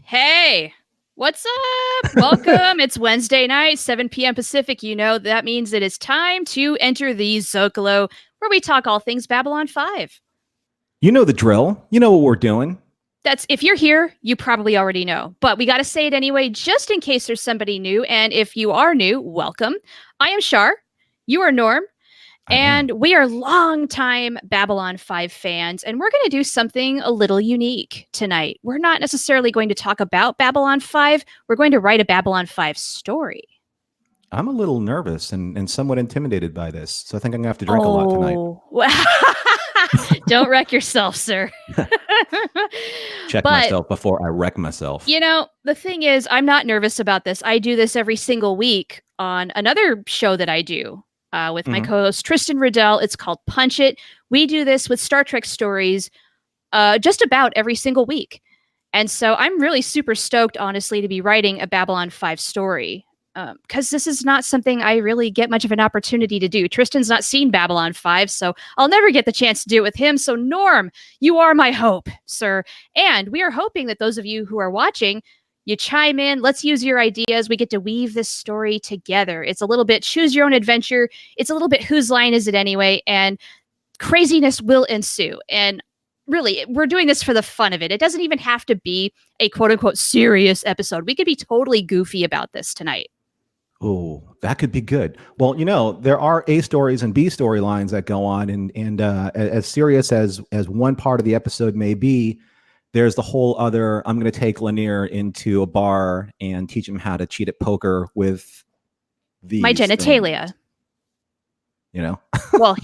Hey, what's up? Welcome. It's Wednesday night, 7 p.m. Pacific. You know, that means it is time to enter the Zocalo, where we talk all things Babylon 5. You know the drill. You know what we're doing. If you're here, you probably already know, but we got to say it anyway, just in case there's somebody new. And if you are new, welcome. I am Char. You are Norm. And we are longtime Babylon 5 fans, and we're going to do something a little unique tonight. We're not necessarily going to talk about Babylon 5. We're going to write a Babylon 5 story. I'm a little nervous and somewhat intimidated by this, so I think I'm going to have to drink a lot tonight. Don't wreck yourself, sir. Check myself before I wreck myself. You know, the thing is, I'm not nervous about this. I do this every single week on another show that I do. With my co-host Tristan Riddell. It's called Punch It. We do this with Star Trek stories just about every single week. And so I'm really super stoked, honestly, to be writing a Babylon 5 story. Because this is not something I really get much of an opportunity to do. Tristan's not seen Babylon 5, so I'll never get the chance to do it with him. So Norm, you are my hope, sir. And we are hoping that those of you who are watching, you chime in. Let's use your ideas. We get to weave this story together. It's a little bit choose your own adventure. It's a little bit whose line is it anyway? And craziness will ensue. And really, we're doing this for the fun of it. It doesn't even have to be a quote unquote serious episode. We could be totally goofy about this tonight. Oh, that could be good. Well, you know, there are A stories and B storylines that go on. And as serious as one part of the episode may be, there's the whole other, I'm going to take Lanier into a bar and teach him how to cheat at poker with my genitalia. Things. You know? Well,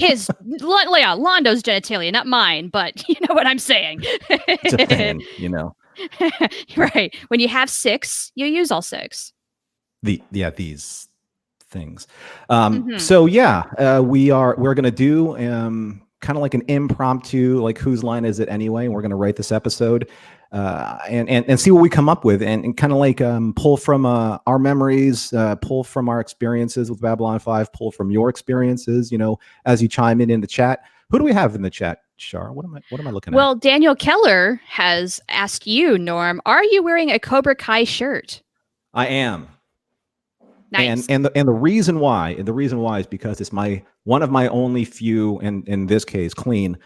Londo's genitalia, not mine, but you know what I'm saying. It's a thing, you know? Right. When you have 6, you use all 6. These things. So yeah, we're going to do kind of like an impromptu, like whose line is it anyway? And we're going to write this episode and see what we come up with and kind of like pull from our memories, pull from our experiences with Babylon 5, pull from your experiences, you know, as you chime in the chat. Who do we have in the chat, Char? What am I looking at? Well, Daniel Keller has asked you, Norm, are you wearing a Cobra Kai shirt? I am. Nice. And the reason why is because it's one of my only few, and in this case, clean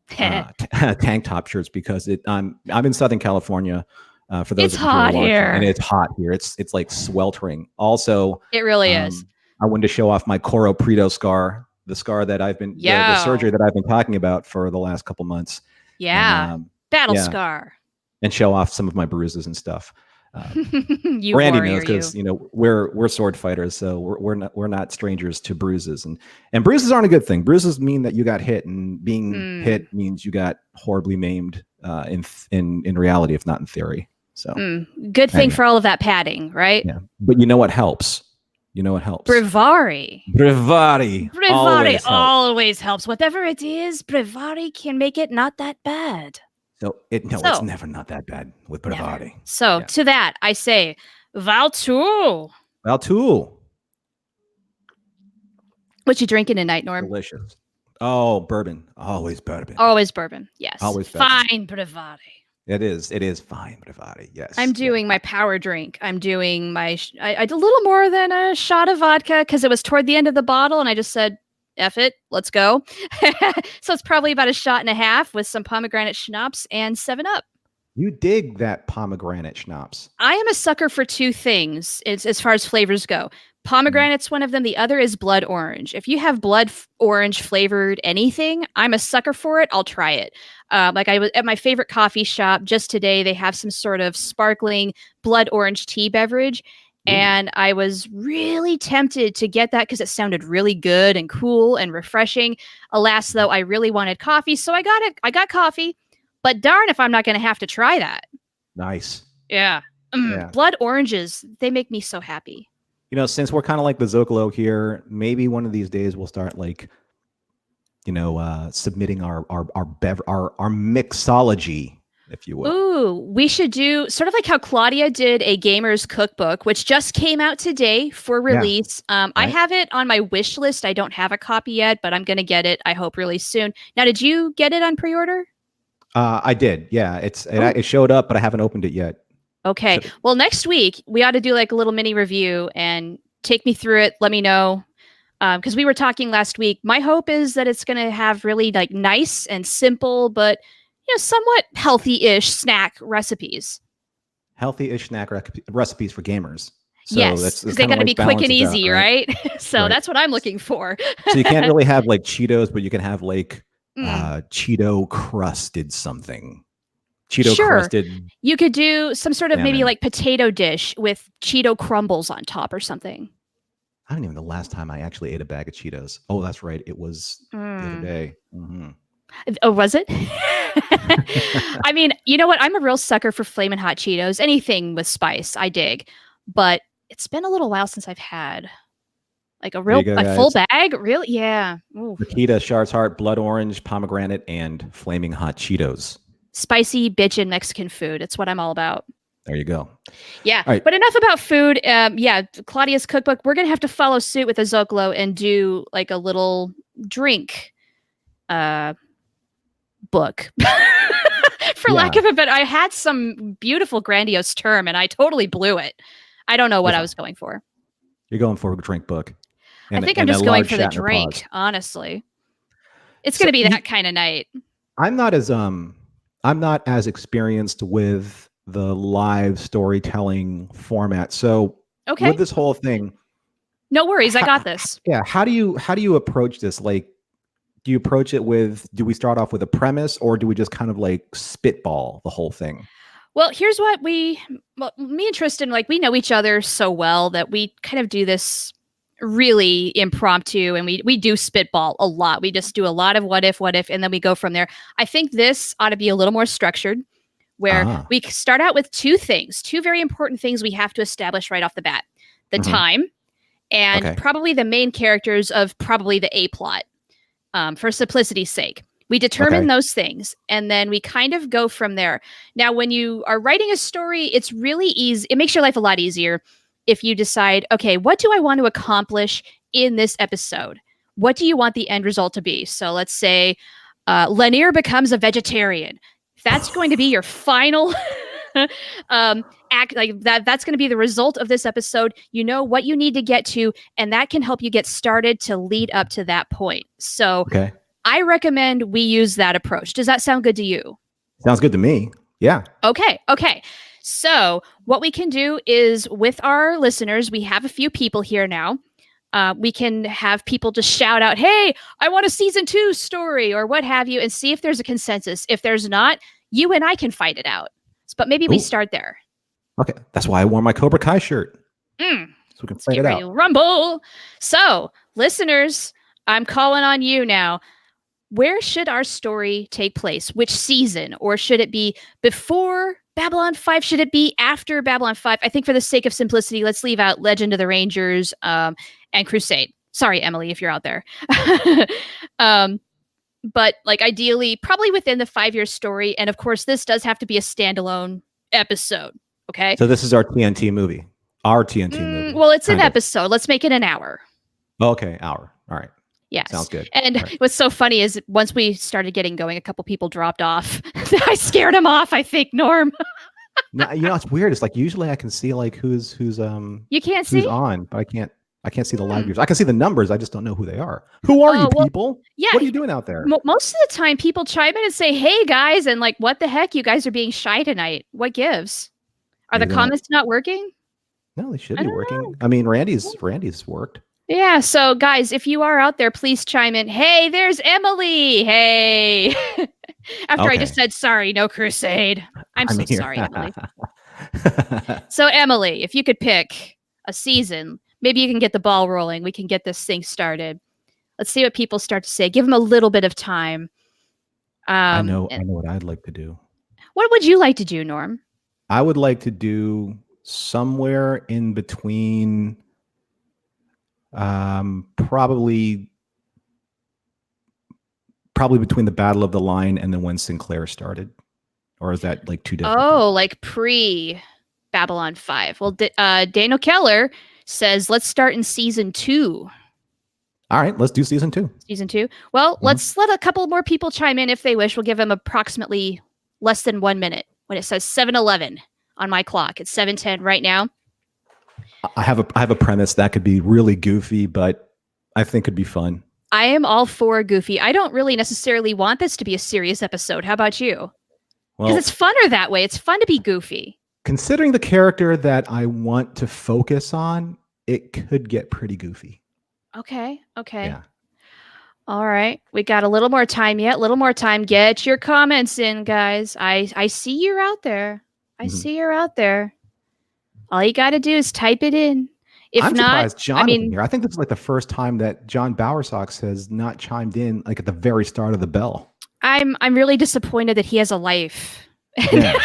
tank top shirts, because I'm in Southern California. For those it's hot here, and it's hot here. It's like sweltering. Also, it really is. I wanted to show off my Coro Preto scar, the scar that I've been the surgery that I've been talking about for the last couple months. Yeah, and, battle scar, and show off some of my bruises and stuff. Randy knows because you know we're sword fighters, so we're not strangers to bruises, and bruises aren't a good thing. Bruises mean that you got hit, and being hit means you got horribly maimed in reality, if not in theory. So good thing for all of that padding, right? Yeah, but you know what helps? You know what helps? Bravari always helps. Whatever it is, Bravari can make it not that bad. It's never not that bad with Bravari. So to that, I say, Valtool. What you drinking tonight, Norm? Delicious. Oh, bourbon. Always bourbon. Always bourbon. Yes. Always fine Bravari. It is fine Bravari. Yes. I'm doing my power drink. I'm doing I did a little more than a shot of vodka because it was toward the end of the bottle, and I just said, F it, let's go. So it's probably about a shot and a half with some pomegranate schnapps and 7-Up. You dig that pomegranate schnapps. I am a sucker for two things as far as flavors go. Pomegranate's one of them. The other is blood orange. If you have blood orange flavored anything, I'm a sucker for it. I'll try it. Like I was at my favorite coffee shop just today. They have some sort of sparkling blood orange tea beverage. And I was really tempted to get that because it sounded really good and cool and refreshing. Alas, though, I really wanted coffee. So I got it. I got coffee. But darn if I'm not going to have to try that. Nice. Yeah. Blood oranges, they make me so happy. You know, since we're kind of like the Zocalo here, maybe one of these days we'll start like, you know, submitting our mixology, if you will. Ooh, we should do sort of like how Claudia did a gamer's cookbook, which just came out today for release. Right. I have it on my wish list. I don't have a copy yet, but I'm going to get it, I hope, really soon. Now, did you get it on pre-order? I did. Yeah, it showed up, but I haven't opened it yet. Okay. Well, next week we ought to do like a little mini review and take me through it. Let me know. Because we were talking last week. My hope is that it's going to have really like nice and simple, but somewhat healthy-ish snack recipes. Healthy-ish snack recipes for gamers. So yes, because they got to be quick and easy, out, right? So that's what I'm looking for. So you can't really have like Cheetos, but you can have like Cheeto crusted something. Cheeto crusted. You could do some sort of maybe like potato dish with Cheeto crumbles on top or something. I don't even know the last time I actually ate a bag of Cheetos. Oh, that's right. It was the other day. Oh, was it? I mean, you know what? I'm a real sucker for Flamin' Hot Cheetos. Anything with spice, I dig. But it's been a little while since I've had like a full bag. Really? Yeah. Nikita, Shar's Heart, Blood Orange, Pomegranate, and Flaming Hot Cheetos. Spicy bitchin' Mexican food. It's what I'm all about. There you go. Yeah. Right. But enough about food. Claudia's cookbook. We're going to have to follow suit with a Zocalo and do like a little drink book. For lack of a better, I had some beautiful, grandiose term and I totally blew it. I don't know what I was going for. You're going for a drink book. I think I'm just going for the drink, honestly. It's going to be that kind of night. I'm not as experienced with the live storytelling format. So with this whole thing, no worries, I got this. Yeah. How do you approach this? Like, do you approach it with, do we start off with a premise or do we just kind of like spitball the whole thing? Well, here's what me and Tristan, like we know each other so well that we kind of do this really impromptu and we do spitball a lot. We just do a lot of what if, and then we go from there. I think this ought to be a little more structured where we start out with two very important things we have to establish right off the bat. The time and probably the main characters of probably the A plot for simplicity's sake. We determine those things and then we kind of go from there. Now, when you are writing a story, it's really easy. It makes your life a lot easier if you decide, okay, what do I want to accomplish in this episode? What do you want the end result to be? So let's say Lanier becomes a vegetarian. That's going to be your final act, like that's going to be the result of this episode. You know what you need to get to, and that can help you get started to lead up to that point. So I recommend we use that approach. Does that sound good to you? Sounds good to me. Yeah. Okay. So what we can do is with our listeners, we have a few people here now. We can have people just shout out, hey, I want a season 2 story or what have you, and see if there's a consensus. If there's not, you and I can fight it out. But maybe we start there. Okay. That's why I wore my Cobra Kai shirt. So we can fight it out. Rumble. So listeners, I'm calling on you now. Where should our story take place? Which season? Or should it be before Babylon 5? Should it be after Babylon 5? I think for the sake of simplicity, let's leave out Legend of the Rangers and Crusade. Sorry, Emily, if you're out there. But like ideally, probably within the 5-year story. And of course, this does have to be a standalone episode. Okay. So this is our TNT movie. Our TNT movie. Well, it's an episode. Let's make it an hour. Okay, hour. All right. Yes. Sounds good. And what's so funny is once we started getting going, a couple people dropped off. I scared them off, I think, Norm. No, it's weird. It's like usually I can see like who's you can't see who's on, but I can't see the live viewers. I can see the numbers. I just don't know who they are. Who are you people? Yeah. What are you doing out there? Most of the time people chime in and say, hey guys, and like, what the heck? You guys are being shy tonight. What gives? Are the comments not working? No, they should be working. I mean, Randy's worked. Yeah. So guys, if you are out there, please chime in. Hey, there's Emily. Hey. After I just said, sorry, no Crusade. I'm so sorry, Emily. So Emily, if you could pick a season, maybe you can get the ball rolling. We can get this thing started. Let's see what people start to say. Give them a little bit of time. I know what I'd like to do. What would you like to do, Norm? I would like to do somewhere in between probably between the Battle of the Line and then when Sinclair started. Or is that like too different? Oh, like pre Babylon 5. Well, Daniel Keller says, let's start in season 2. All right, let's do season 2. Season 2. Well, let's let a couple more people chime in if they wish. We'll give them approximately less than 1 minute when it says 7-11. on my clock. It's 7:10 right now. I have a premise that could be really goofy, but I think could be fun. I am all for goofy. I don't really necessarily want this to be a serious episode. How about you? Because it's funner that way. It's fun to be goofy. Considering the character that I want to focus on, it could get pretty goofy. Okay. Yeah. All right. We got a little more time yet. A little more time. Get your comments in, guys. I see you're out there. I see you're out there. All you got to do is type it in. If I'm not, surprised John isn't here. I think this is like the first time that John Bowersox has not chimed in like at the very start of the bell. I'm really disappointed that he has a life. Yeah.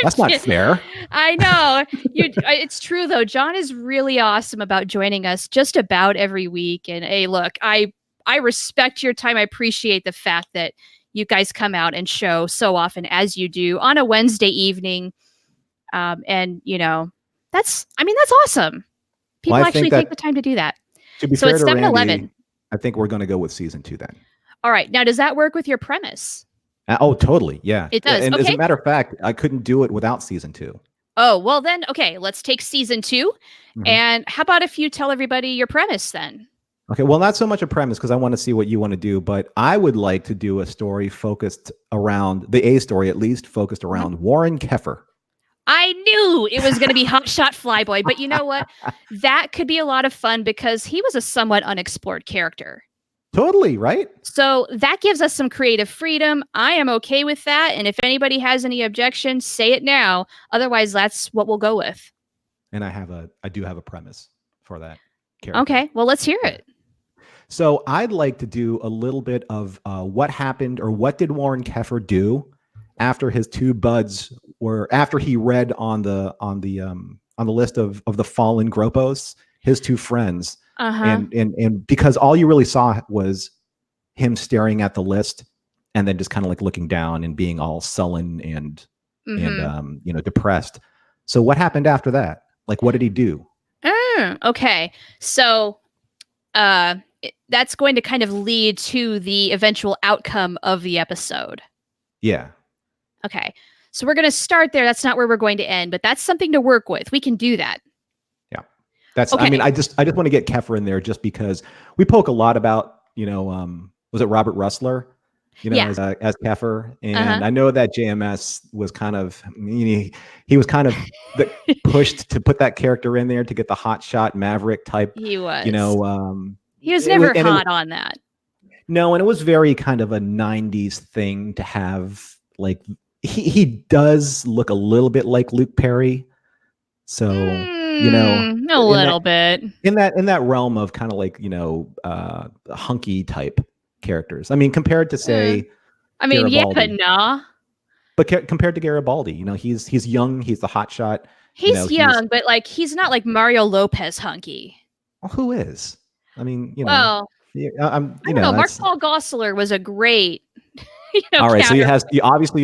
That's not fair. I know. It's true though. John is really awesome about joining us just about every week. And hey, look, I respect your time. I appreciate the fact that you guys come out and show so often as you do on a Wednesday evening. And you know, that's awesome. People actually take the time to do that. To be fair to Randy, I think we're going to go with season 2 then. All right. Now, does that work with your premise? Oh, totally. Yeah. It does. And okay. As a matter of fact, I couldn't do it without season 2. Oh, well then, okay, let's take season 2. And how about if you tell everybody your premise then? Okay, well, not so much a premise because I want to see what you want to do, but I would like to do a story focused around, the A story at least, focused around Warren Keffer. I knew it was going to be Hotshot Flyboy, but you know what? That could be a lot of fun because he was a somewhat unexplored character. Totally, right? So that gives us some creative freedom. I am okay with that. And if anybody has any objections, say it now. Otherwise, that's what we'll go with. And I do have a premise for that character. Okay, well, let's hear it. So I'd like to do a little bit of what happened or what did Warren Keffer do after his two buds after he read on the list of the fallen Gropos, his two friends. And because all you really saw was him staring at the list and then just kind of like looking down and being all sullen and depressed. So what happened after that? Like, what did he do? Okay. So that's going to kind of lead to the eventual outcome of the episode. Yeah. Okay. So we're going to start there. That's not where we're going to end, but that's something to work with. We can do that. Yeah. That's, okay. I mean, I just want to get Keffer in there just because we poke a lot about, was it Robert Russler, as Keffer? And I know that JMS was kind of, he was kind of pushed to put that character in there to get the hotshot Maverick type. He was. He was never hot on that. No, and it was very kind of a 90s thing to have, like, he does look a little bit like Luke Perry. So, a little bit. In that realm of kind of like, hunky type characters. I mean, compared to say Garibaldi. Yeah, but nah. But compared to Garibaldi, he's young, he's the hotshot. He's young, but like he's not like Mario Lopez hunky. Well, who is? I mean, well, I don't know. Mark Paul Gosselaar was a great all right, so you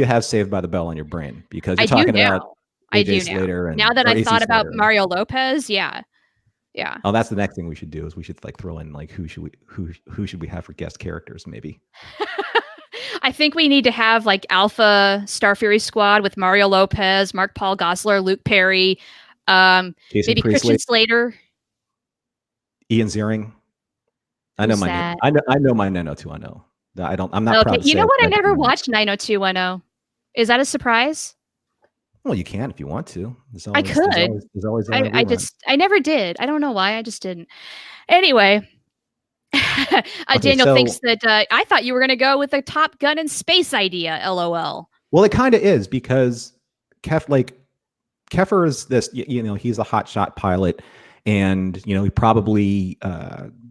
have Saved by the Bell on your brain because you're talking about AJ Slater. Now that I thought about Mario Lopez, yeah. Oh, that's the next thing we should do is we should like throw in like who should we have for guest characters maybe. I think we need to have like Alpha Star Fury Squad with Mario Lopez, Mark Paul Gosselaar, Luke Perry, maybe Priestley. Christian Slater, Ian Ziering. I know my 90210. I'm not proud to say. You know what? I never watched 90210. Is that a surprise? Well, you can if you want to. I could. There's always I never did. I don't know why. I just didn't. Anyway, Daniel thinks that I thought you were going to go with a Top Gun in space idea. LOL. Well, it kind of is because Keffer is this. He's a hotshot pilot, and he probably.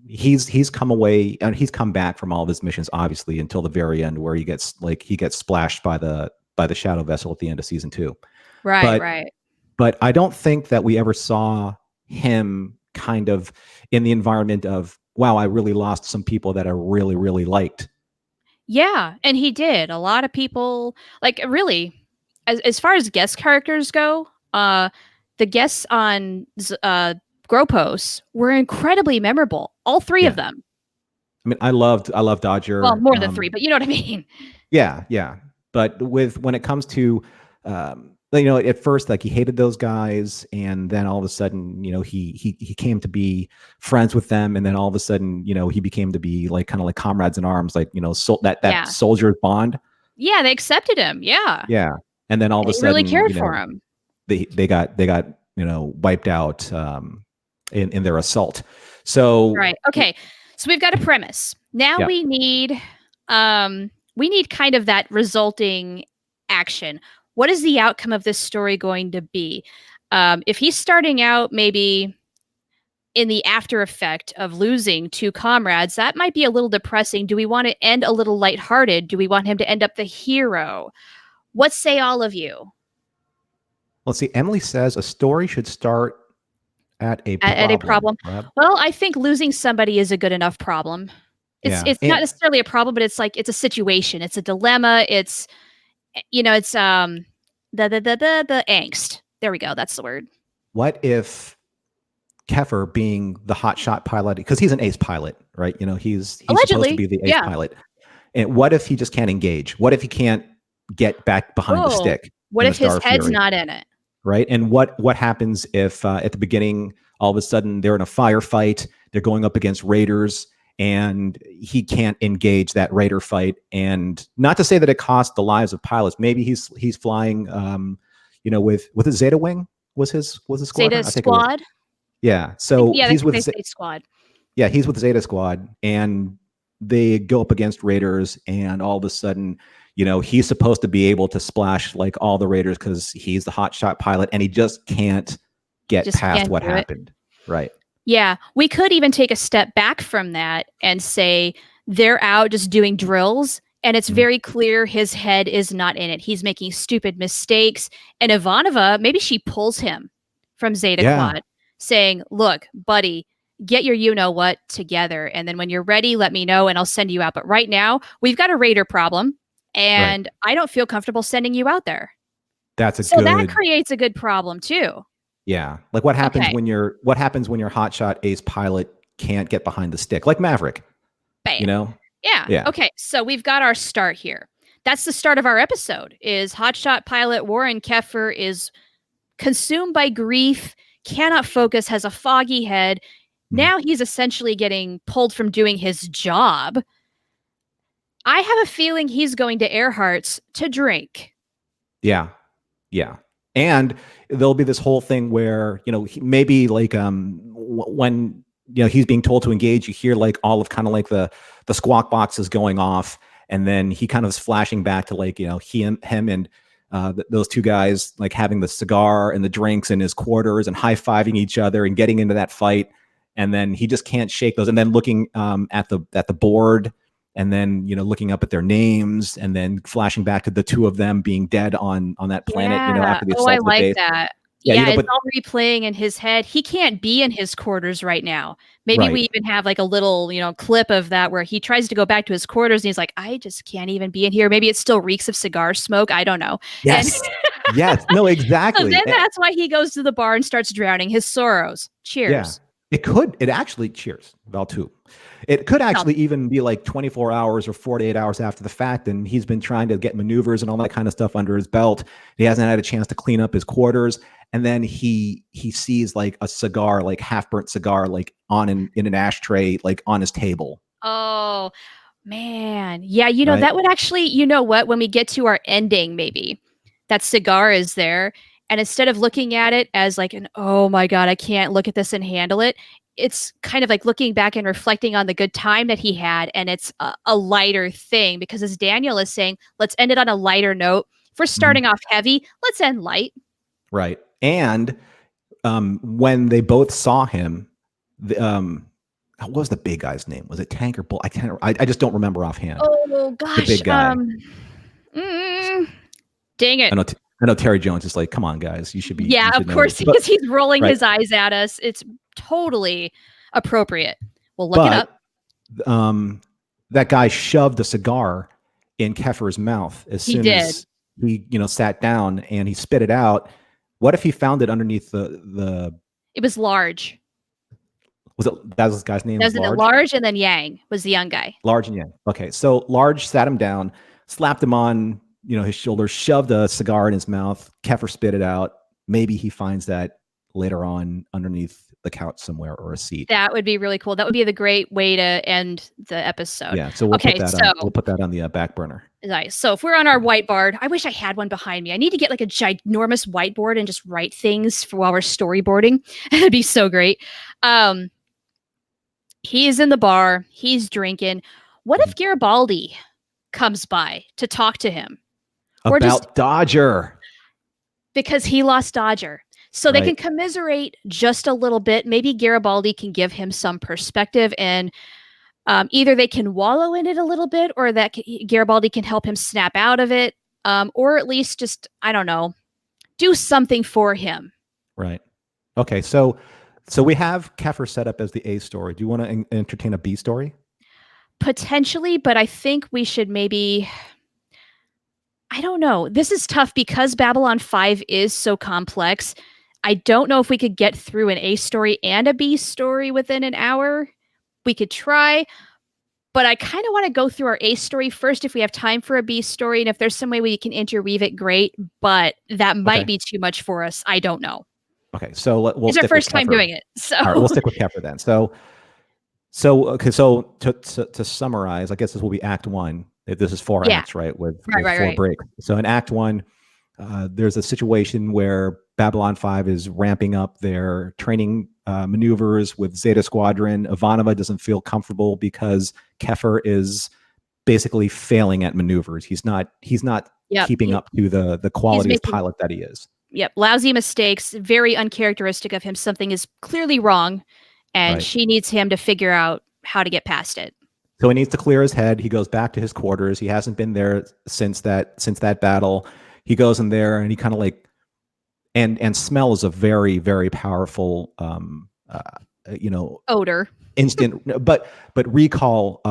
He's come away and he's come back from all of his missions, obviously, until the very end where he gets splashed by the shadow vessel at the end of season 2. Right. But I don't think that we ever saw him kind of in the environment of, wow, I really lost some people that I really, really liked. Yeah, and he did. A lot of people, like, really, as far as guest characters go, the guests on Gropos were incredibly memorable. All three of them. I mean, I loved Dodger. Well, more than 3, but you know what I mean. Yeah. But when it comes to at first, like he hated those guys, and then all of a sudden, he came to be friends with them, and then all of a sudden, he became to be like kind of like comrades in arms, like that soldier bond. Yeah, they accepted him. Yeah. Yeah, and then all of a they really sudden, cared for him. they got wiped out in their assault. So right. Okay. So we've got a premise. Now we need kind of that resulting action. What is the outcome of this story going to be? If he's starting out maybe in the after effect of losing two comrades, that might be a little depressing. Do we want to end a little lighthearted? Do we want him to end up the hero? What say all of you? Let's see. Emily says a story should start at a problem. Well, I think losing somebody is a good enough problem. It's not necessarily a problem, but it's a situation. It's a dilemma. It's the angst. There we go. That's the word. What if Keffer, being the hotshot pilot, because he's an ace pilot, right? He's supposed to be the ace pilot. And what if he just can't engage? What if he can't get back behind the stick? What if his head's not in it? Right. And what happens if at the beginning, all of a sudden they're in a firefight, they're going up against raiders, and he can't engage that raider fight? And not to say that it cost the lives of pilots. Maybe he's flying, with a Zeta wing was his squadron? Zeta squad. Yeah. So he's with Zeta squad. Yeah, he's with Zeta squad, and they go up against raiders, and all of a sudden, he's supposed to be able to splash like all the raiders because he's the hotshot pilot, and he just can't get past what happened. Right. Yeah. We could even take a step back from that and say they're out just doing drills, and it's very clear his head is not in it. He's making stupid mistakes. And Ivanova, maybe she pulls him from Zeta Quad saying, look, buddy, get your you-know-what together. And then when you're ready, let me know and I'll send you out. But right now, we've got a raider problem. And I don't feel comfortable sending you out there. That creates a good problem too. Yeah. Like what happens when your hotshot ace pilot can't get behind the stick, like Maverick? Bam. Yeah. Okay. So we've got our start here. That's the start of our episode. Is hotshot pilot Warren Keffer is consumed by grief, cannot focus, has a foggy head. Now he's essentially getting pulled from doing his job. I have a feeling he's going to Earhart's to drink. Yeah. Yeah. And there'll be this whole thing where, maybe like when, he's being told to engage, you hear like all of kind of like the squawk boxes going off. And then he kind of is flashing back to like, him and those two guys like having the cigar and the drinks in his quarters and high-fiving each other and getting into that fight. And then he just can't shake those. And then looking at the board, and then looking up at their names, and then flashing back to the two of them being dead on that planet. After the assault I of the like base. that. Yeah, it's all replaying in his head. He can't be in his quarters right now. Maybe we even have like a little, clip of that where he tries to go back to his quarters and he's like, I just can't even be in here. Maybe it still reeks of cigar smoke. I don't know. Yes. Yes. No, exactly. So then that's why he goes to the bar and starts drowning his sorrows. Cheers. Yeah. It actually, cheers, Val too. It could actually even be like 24 hours or 48 hours after the fact. And he's been trying to get maneuvers and all that kind of stuff under his belt. He hasn't had a chance to clean up his quarters. And then he sees like a cigar, like half-burnt cigar, like in an ashtray, like on his table. Oh, man. Yeah, that would actually, when we get to our ending, maybe that cigar is there. And instead of looking at it as like oh my God, I can't look at this and handle it, it's kind of like looking back and reflecting on the good time that he had. And it's a lighter thing because as Daniel is saying, let's end it on a lighter note. If we're starting off heavy, let's end light. Right. And when they both saw him, what was the big guy's name? Was it Tank or Bull? I just don't remember offhand. Oh gosh. The big guy. Dang it. I know Terry Jones is like, come on, guys, you should be. Yeah, of course, because he's rolling his eyes at us. It's totally appropriate. We'll look it up. That guy shoved a cigar in Keffer's mouth as soon as he, sat down, and he spit it out. What if he found it underneath the? It was Large. That was this guy's name? That was Large, and then Yang was the young guy. Large and Yang. Okay, so Large sat him down, slapped him on his shoulder, shoved a cigar in his mouth. Kefir spit it out. Maybe he finds that later on underneath the couch somewhere or a seat. That would be really cool. That would be the great way to end the episode. Yeah, so we'll put that on the back burner. Nice. So if we're on our whiteboard, I wish I had one behind me. I need to get like a ginormous whiteboard and just write things for while we're storyboarding. It'd be so great. He's in the bar. He's drinking. What if Garibaldi comes by to talk to him? Or about Dodger. Because he lost Dodger. So they can commiserate just a little bit. Maybe Garibaldi can give him some perspective, and either they can wallow in it a little bit, or that Garibaldi can help him snap out of it, or at least just, I don't know, do something for him. Right. Okay. So we have Kefir set up as the A story. Do you want to entertain a B story? Potentially, but I think we should maybe... I don't know. This is tough because Babylon 5 is so complex. I don't know if we could get through an A story and a B story within an hour. We could try, but I kind of want to go through our A story first if we have time for a B story. And if there's some way we can interweave it, great. But that might be too much for us. I don't know. Okay. So we'll it's our first time doing it. So all right, we'll stick with Kefir then. So to summarize, I guess this will be Act 1. This is 4 acts, right? With 4 breaks. So in Act 1, there's a situation where Babylon 5 is ramping up their training maneuvers with Zeta Squadron. Ivanova doesn't feel comfortable because Kefir is basically failing at maneuvers. He's not keeping up to the quality of pilot that he is. Yep. Lousy mistakes, very uncharacteristic of him. Something is clearly wrong, and she needs him to figure out how to get past it. So he needs to clear his head. He goes back to his quarters. He hasn't been there since that battle. He goes in there and he kind of like, and smell is a very, very powerful, odor, instant, but recall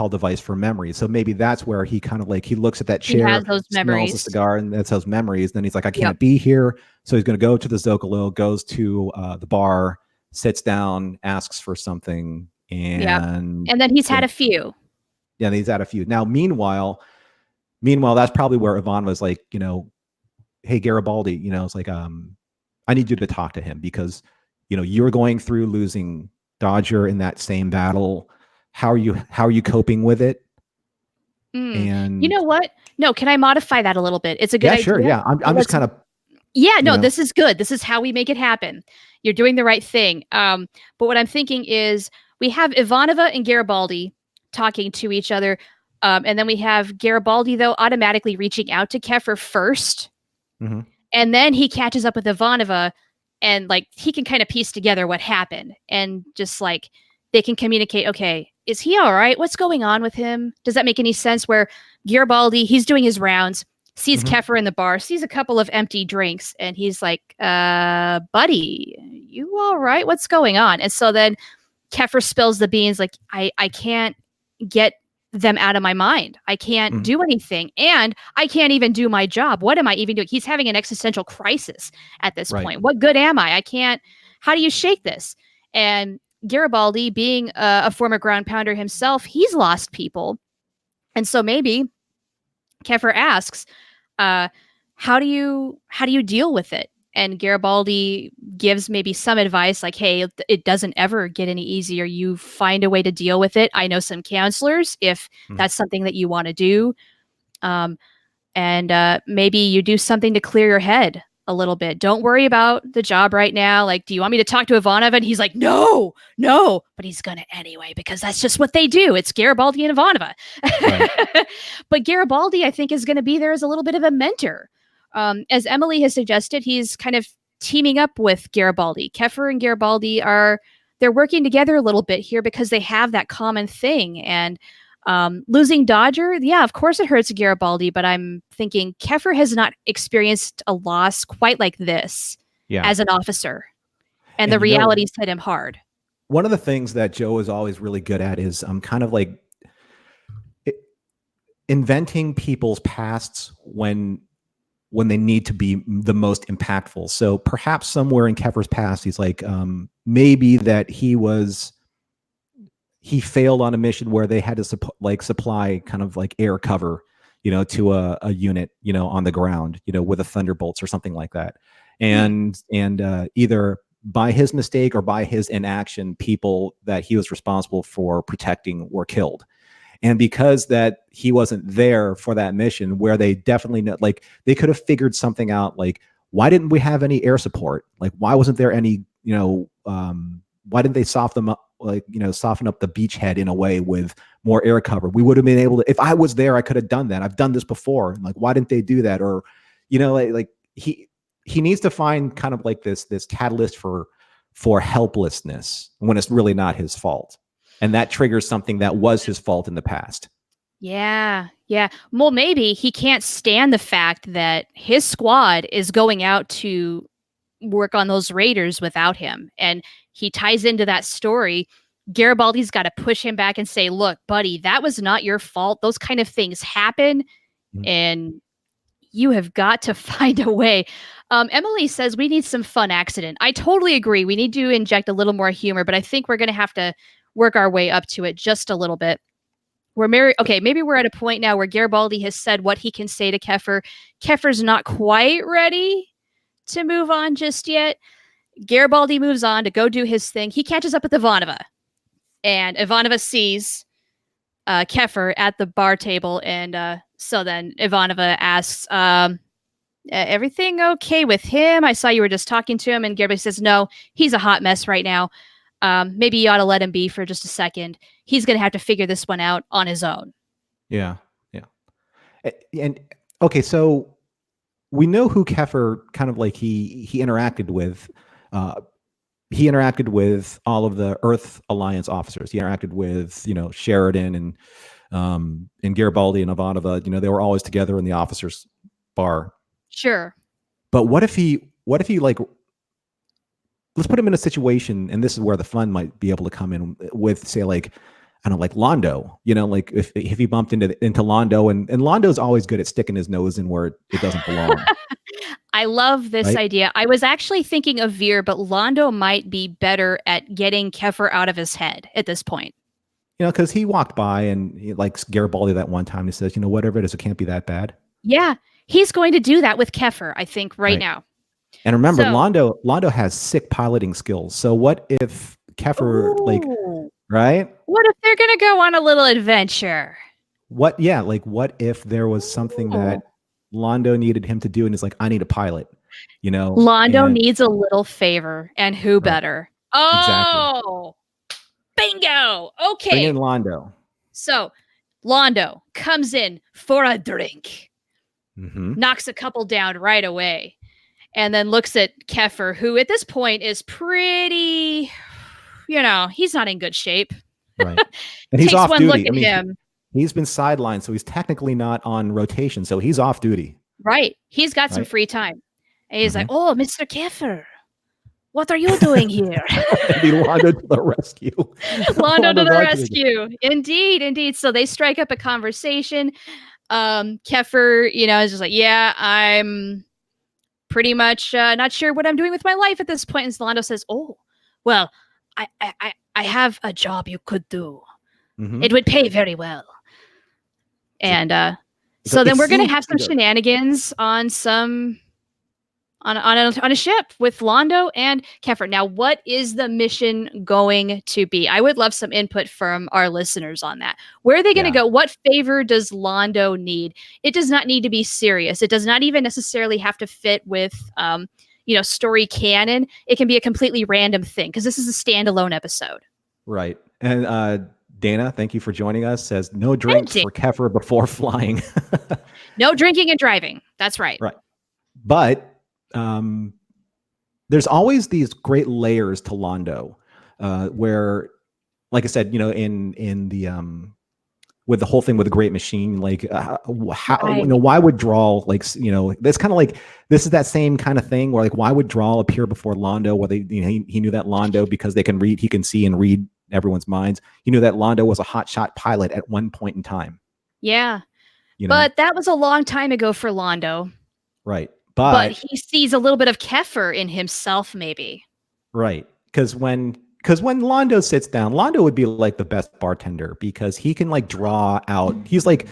device for memory. So maybe that's where he kind of like, he looks at that chair, he has those memories, smells the cigar, and that's those memories. And then he's like, I can't be here. So he's going to go to the Zocalo, goes to the bar, sits down, asks for something. And then he's had a few. Yeah, he's had a few. Now, meanwhile, that's probably where Ivan was like, hey, Garibaldi, it's like, I need you to talk to him because, you're going through losing Dodger in that same battle. How are you coping with it? And you know what? No, can I modify that a little bit? It's a good idea. Sure. Yeah. I'm just kind of. Yeah, no, this is good. This is how we make it happen. You're doing the right thing. But what I'm thinking is, we have Ivanova and Garibaldi talking to each other. And then we have Garibaldi, though, automatically reaching out to Kefir first. Mm-hmm. And then he catches up with Ivanova and like he can kind of piece together what happened. And just like they can communicate, okay, is he all right? What's going on with him? Does that make any sense? Where Garibaldi, he's doing his rounds, sees Kefir in the bar, sees a couple of empty drinks. And he's like, buddy, you all right? What's going on? And so then Kefir spills the beans like, I can't get them out of my mind. I can't do anything. And I can't even do my job. What am I even doing? He's having an existential crisis at this point. What good am I? I can't. How do you shake this? And Garibaldi, being a former ground pounder himself, he's lost people. And so maybe Kefir asks, how do you deal with it? And Garibaldi gives maybe some advice like, hey, it doesn't ever get any easier. You find a way to deal with it. I know some counselors if that's something that you want to do. And maybe you do something to clear your head a little bit. Don't worry about the job right now. Like, do you want me to talk to Ivanova? And he's like, no, but he's going to anyway, because that's just what they do. It's Garibaldi and Ivanova. Right. But Garibaldi, I think, is going to be there as a little bit of a mentor. As Emily has suggested, he's kind of teaming up with Garibaldi. Kefir and Garibaldi they're working together a little bit here because they have that common thing. And losing Dodger, yeah, of course it hurts Garibaldi, but I'm thinking Kefir has not experienced a loss quite like this as an officer. And the realities hit him hard. One of the things that Joe is always really good at is kind of like inventing people's pasts when they need to be the most impactful. So perhaps somewhere in Kefir's past, he's like, maybe that he failed on a mission where they had to supply kind of like air cover, to a unit, on the ground, with a thunderbolts or something like that. And either by his mistake or by his inaction, people that he was responsible for protecting were killed. And because that he wasn't there for that mission, where they definitely know, like, they could have figured something out, like, why didn't we have any air support? Like, why wasn't there any, why didn't they soften up, soften up the beachhead in a way with more air cover? We would have been able to, if I was there, I could have done that. I've done this before. Like, why didn't they do that? Or, like he needs to find kind of like this catalyst for helplessness when it's really not his fault. And that triggers something that was his fault in the past. Yeah. Well, maybe he can't stand the fact that his squad is going out to work on those raiders without him. And he ties into that story. Garibaldi's got to push him back and say, look, buddy, that was not your fault. Those kind of things happen. And you have got to find a way. Emily says we need some fun accident. I totally agree. We need to inject a little more humor, but I think we're going to have to work our way up to it just a little bit. Maybe we're at a point now where Garibaldi has said what he can say to Keffer. Keffer's not quite ready to move on just yet. Garibaldi moves on to go do his thing. He catches up with Ivanova, and Ivanova sees Keffer at the bar table, and so then Ivanova asks, everything okay with him? I saw you were just talking to him. And Garibaldi says, no, he's a hot mess right now. Maybe you ought to let him be for just a second. He's going to have to figure this one out on his own. Yeah. And okay, so we know who Keffer kind of like he interacted with. He interacted with all of the Earth Alliance officers. He interacted with, Sheridan and Garibaldi and Ivanova. They were always together in the officers' bar. Sure. But what if he like, let's put him in a situation, and this is where the fun might be able to come in with, say, like, I don't know, like Londo, like if he bumped into Londo, and Londo's always good at sticking his nose in where it doesn't belong. I love this idea. I was actually thinking of Veer, but Londo might be better at getting Keffer out of his head at this point. Because he walked by and he likes Garibaldi that one time. He says, whatever it is, it can't be that bad. Yeah, he's going to do that with Keffer, I think, right now. And remember, Londo has sick piloting skills. So what if Keffer, right? What if they're going to go on a little adventure? What if there was something that Londo needed him to do, and he's like, I need a pilot, Londo needs a little favor, and who better? Oh, exactly. Bingo. Okay. Bring in Londo. So Londo comes in for a drink, knocks a couple down right away, and then looks at Keffer, who at this point is pretty, he's not in good shape. Right. And he's off duty. Look at him. He's been sidelined, so he's technically not on rotation, so he's off duty. Right. He's got some free time. And he's like, oh, Mr. Keffer, what are you doing here? Londo to the rescue. Londo to the rescue. Indeed. So they strike up a conversation. Keffer, is just like, yeah, I'm pretty much not sure what I'm doing with my life at this point. And Londo says, oh, well, I have a job you could do. It would pay very well. And so then we're going to have some shenanigans on a ship with Londo and Keffer. Now, what is the mission going to be? I would love some input from our listeners on that. Where are they going to go? What favor does Londo need? It does not need to be serious. It does not even necessarily have to fit with, story canon. It can be a completely random thing because this is a standalone episode. Right. And Dana, thank you for joining us. Says no drinks for Keffer before flying. No drinking and driving. That's right. Right. But there's always these great layers to Londo, where, like I said, in the with the whole thing with the Great Machine, like why would Drawl, that's kind of like, this is that same kind of thing where, like, why would Drawl appear before Londo? Where he knew that Londo, because he can see and read everyone's minds. He knew that Londo was a hotshot pilot at one point in time. Yeah. But that was a long time ago for Londo. Right. But he sees a little bit of Keffer in himself, maybe. Right. Because when Londo sits down, Londo would be like the best bartender, because he can, like, draw out. He's like,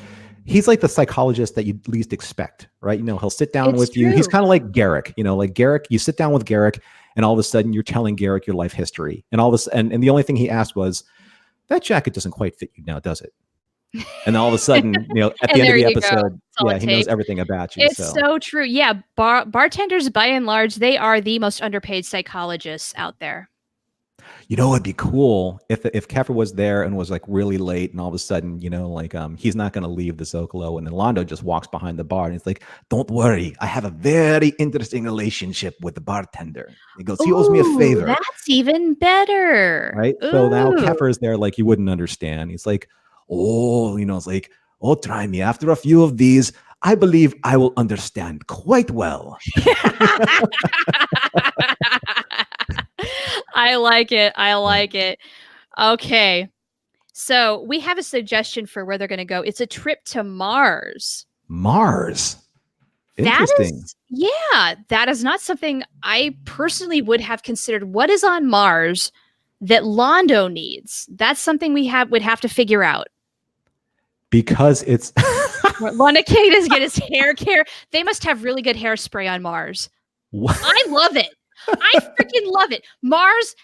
he's like the psychologist that you'd least expect, right? You know, he'll sit down with you. true. He's kind of like Garrick, you know, like Garrick, you sit down with Garrick and all of a sudden you're telling Garrick your life history. And all of a sudden, and the only thing he asked was, that jacket doesn't quite fit you now, does it? And all of a sudden, you know, at the end of the episode, yeah, he knows everything about you. It's so true. Yeah. Bartenders, by and large, they are the most underpaid psychologists out there. You know, it'd be cool if Kefir was there and was like really late, and all of a sudden, you know, like he's not going to leave the Zocalo, and then Londo just walks behind the bar, and he's like, "Don't worry, I have a very interesting relationship with the bartender." He goes, "He owes me a favor." That's even better, right? Ooh. So now Kefir is there, like you wouldn't understand. He's like, "Oh, you know, it's like, oh, try me. After a few of these, I believe I will understand quite well." I like it. I like it. Okay. So we have a suggestion for where they're going to go. It's a trip to Mars. Mars. Interesting. That is not something I personally would have considered. What is on Mars that Londo needs? That's something would have to figure out. Because it's Londo can't just get his hair care. They must have really good hairspray on Mars. What? I love it. I freaking love it. Mars,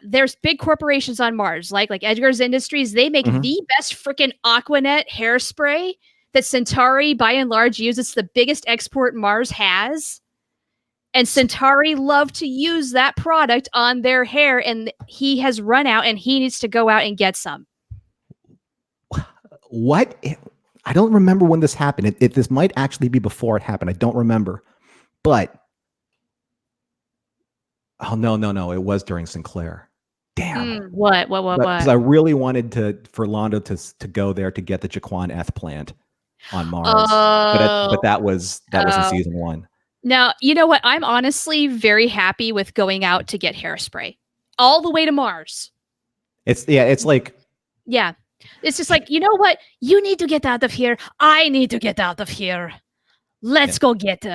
there's big corporations on Mars, like Edgar's Industries. They make the best freaking Aquanet hairspray that Centauri, by and large, uses. It's the biggest export Mars has. And Centauri love to use that product on their hair, and he has run out, and he needs to go out and get some. What? I don't remember when this happened. This might actually be before it happened. I don't remember. But oh, no. It was during Sinclair. Damn. What? Because I really wanted for Londo to go there to get the Jaquan Eth plant on Mars. But that was in season 1. Now, you know what? I'm honestly very happy with going out to get hairspray all the way to Mars. It's like. Yeah. It's just like, you know what? You need to get out of here. I need to get out of here. Let's go get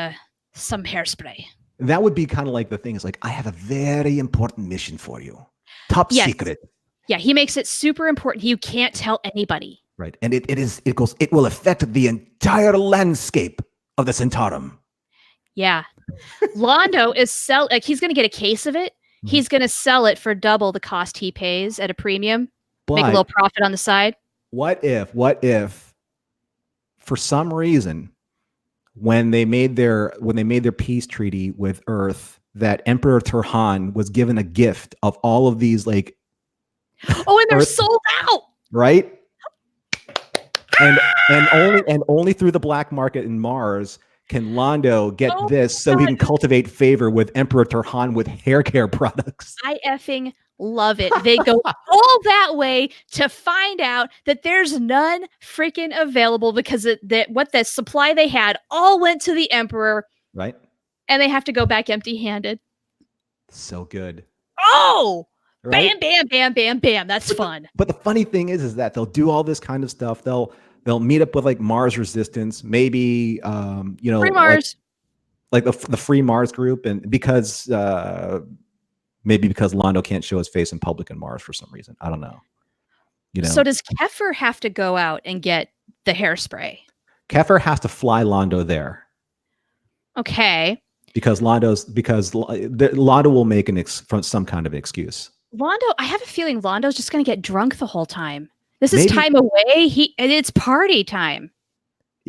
some hairspray. That would be kind of like the thing is like, I have a very important mission for you. Top secret. Yeah, he makes it super important. You can't tell anybody. Right. And it will affect the entire landscape of the Centaurum. Yeah. Londo is he's going to get a case of it. He's going to sell it for double the cost he pays at a premium. Make a little profit on the side. What if for some reason when they made their peace treaty with Earth, that Emperor Turhan was given a gift of all of these like and they're sold out, right? And only through the black market in Mars can Londo get this so he can cultivate favor with Emperor Turhan with hair care products. I effing love it. They go all that way to find out that there's none freaking available because what the supply they had all went to the Emperor. Right. And they have to go back empty-handed. So good. Oh, right? Bam. That's fun. But the funny thing is that they'll do all this kind of stuff. They'll meet up with like Mars Resistance, maybe, Free Mars. Like the Free Mars group. And because Londo can't show his face in public in Mars for some reason. I don't know. So does Kefir have to go out and get the hairspray? Kefir has to fly Londo there. Okay. Because Londo will make some kind of excuse. I have a feeling Londo's just going to get drunk the whole time. This is time away. It's party time.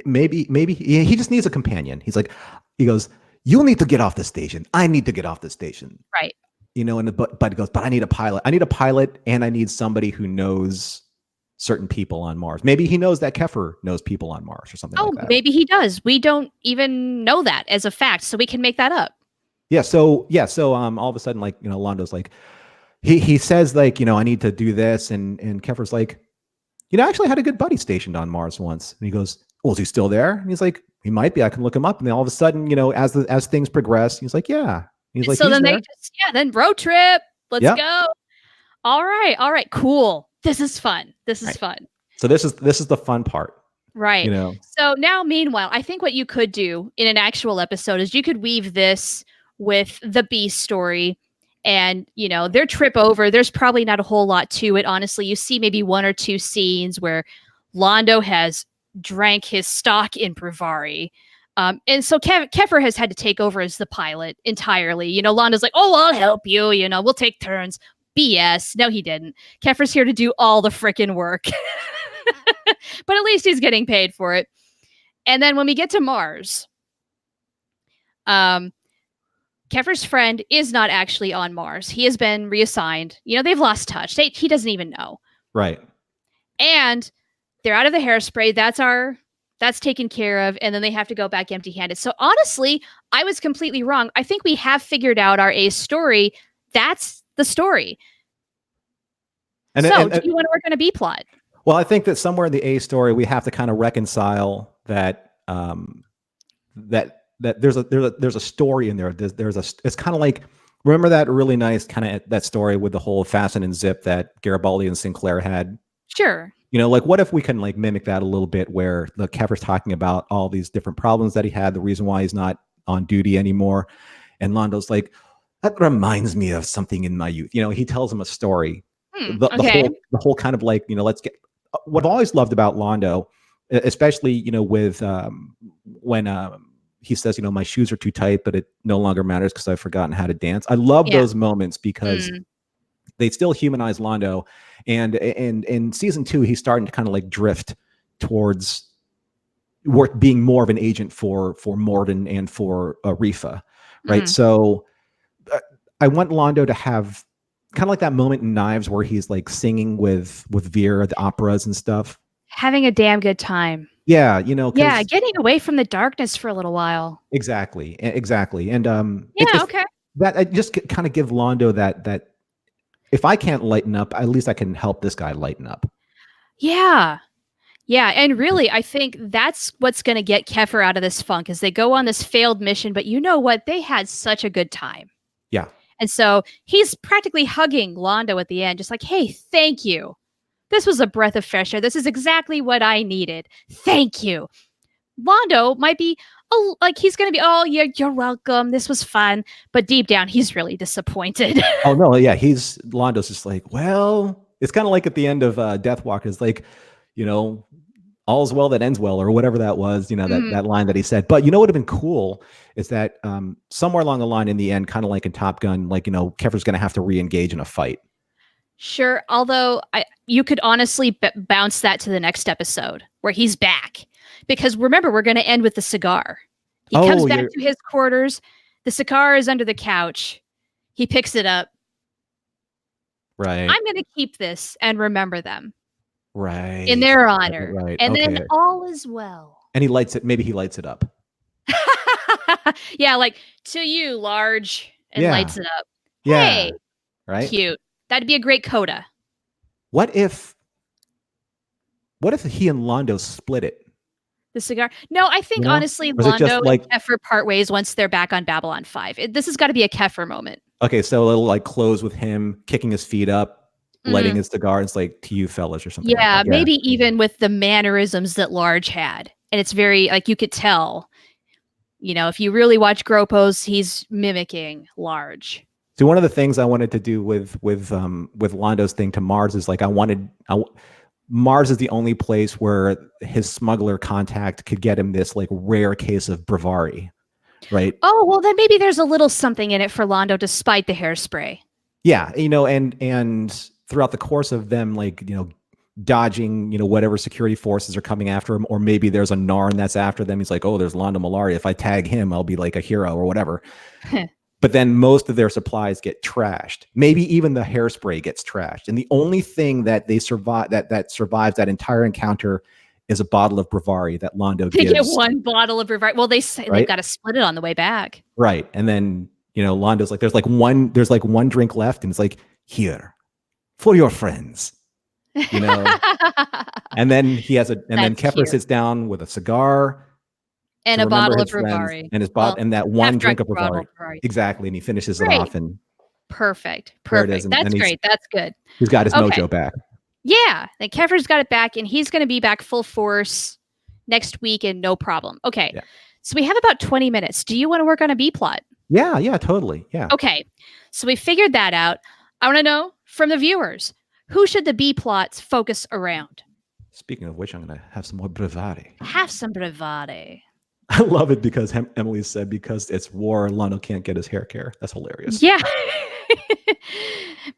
Maybe he just needs a companion. He goes, "You'll need to get off the station. I need to get off the station." Right. But he goes, "But I need a pilot. I need a pilot, and I need somebody who knows certain people on Mars. Maybe he knows that Kefir knows people on Mars or something like that." Maybe he does. We don't even know that as a fact, so we can make that up. So all of a sudden, like, Londo's like, he says like, I need to do this, and Kefir's like, I actually had a good buddy stationed on Mars once. And he goes, "Well, is he still there?" And he's like, "He might be. I can look him up." And then all of a sudden, as things progress, he's like, "Yeah." He's like, so then then road trip. Let's go. All right, cool. This is fun. Fun. So this is the fun part. Right. So now, meanwhile, I think what you could do in an actual episode is you could weave this with the Beast story and, their trip over. There's probably not a whole lot to it. Honestly, you see maybe one or two scenes where Londo has drank his stock in Bravari. And so Kefir has had to take over as the pilot entirely. You know, Londo's like, oh, I'll help you. You know, we'll take turns. BS. No, he didn't. Kefir's here to do all the frickin' work. But at least he's getting paid for it. And then when we get to Mars, Kefir's friend is not actually on Mars. He has been reassigned. You know, they've lost touch. He doesn't even know. Right. And they're out of the hairspray. That's taken care of. And then they have to go back empty-handed. So honestly, I was completely wrong. I think we have figured out our A story. That's the story. Do you want to work on a B plot? Well, I think that somewhere in the A story, we have to kind of reconcile that that there's a story in there. It's kind of like, remember that really nice kind of that story with the whole fasten and zip that Garibaldi and Sinclair had? Sure. You know, like what if we can like mimic that a little bit, where the Kefir's talking about all these different problems that he had, the reason why he's not on duty anymore, and Londo's like, that reminds me of something in my youth. You know, he tells him a story. The whole kind of like, you know, let's get. What I've always loved about Londo, especially, you know, with when he says, you know, my shoes are too tight, but it no longer matters because I've forgotten how to dance. I love those moments because they still humanize Londo. And in season 2, he's starting to kind of like drift towards being more of an agent for Morden and for Rifa, right? So I want Londo to have kind of like that moment in Knives where he's like singing with Veer at the operas and stuff. Having a damn good time. Yeah, you know. Yeah, getting away from the darkness for a little while. Exactly. And okay. That I just kind of give Londo that if I can't lighten up, at least I can help this guy lighten up. Yeah. Yeah, and really, I think that's what's going to get Kefir out of this funk, is they go on this failed mission, but you know what? They had such a good time. Yeah. And so he's practically hugging Londo at the end, just like, hey, thank you. This was a breath of fresh air. This is exactly what I needed. Thank you. Londo might be, he's going to be, oh, yeah, you're welcome. This was fun. But deep down, he's really disappointed. Oh, no. Yeah. Londo's just like, well, it's kind of like at the end of Deathwalk, is like, you know, all's well that ends well, or whatever that was, you know, that line that he said. But you know what would have been cool is that somewhere along the line in the end, kind of like in Top Gun, like, you know, Kefir's going to have to re-engage in a fight. Sure. Although you could honestly bounce that to the next episode where he's back. Because remember, we're going to end with the cigar. He comes back to his quarters. The cigar is under the couch. He picks it up. Right. I'm going to keep this and remember them. Right. In their honor. Right. And then all is well. And he lights it. Maybe he lights it up. Yeah, like, to you, Large, and lights it up. Yeah. Hey. Right. Cute. That'd be a great coda. What if he and Londo split it? The cigar? No, I think honestly, Londo and Kefir part ways once they're back on Babylon 5. This has got to be a Kefir moment. Okay, so it'll like close with him kicking his feet up, lighting his cigar. It's like, to you fellas or something. Yeah, maybe even with the mannerisms that Large had. And it's very, like, you could tell, you know, if you really watch Gropos, he's mimicking Large. So one of the things I wanted to do with Londo's thing to Mars is like, Mars is the only place where his smuggler contact could get him this like rare case of Bravari, right? Oh, well, then maybe there's a little something in it for Londo despite the hairspray. Yeah, you know, and throughout the course of them, like, you know, dodging, you know, whatever security forces are coming after him, or maybe there's a Narn that's after them. He's like, oh, there's Londo Mollari. If I tag him, I'll be like a hero or whatever. But then most of their supplies get trashed. Maybe even the hairspray gets trashed. And the only thing that they survive that survives that entire encounter is a bottle of Bravari that Londo gives. They get one bottle of Bravari. Well, they say they've got to split it on the way back. Right. And then, you know, Londo's like, there's like one drink left, and it's like, here, for your friends. You know. And then then Kefir sits down with a cigar. And a bottle of Bravari. And that one drink of Bravari. Exactly. And he finishes it off. And Perfect. That's great. That's good. He's got his mojo back. Yeah. Then Kefir's got it back, and he's going to be back full force next week and no problem. Okay. Yeah. So we have about 20 minutes. Do you want to work on a B plot? Yeah, totally. Yeah. Okay. So we figured that out. I want to know from the viewers, who should the B plots focus around? Speaking of which, I'm going to have some more bravade. Have some bravade. I love it because Emily said because it's war, Lando can't get his hair care. That's hilarious. Yeah.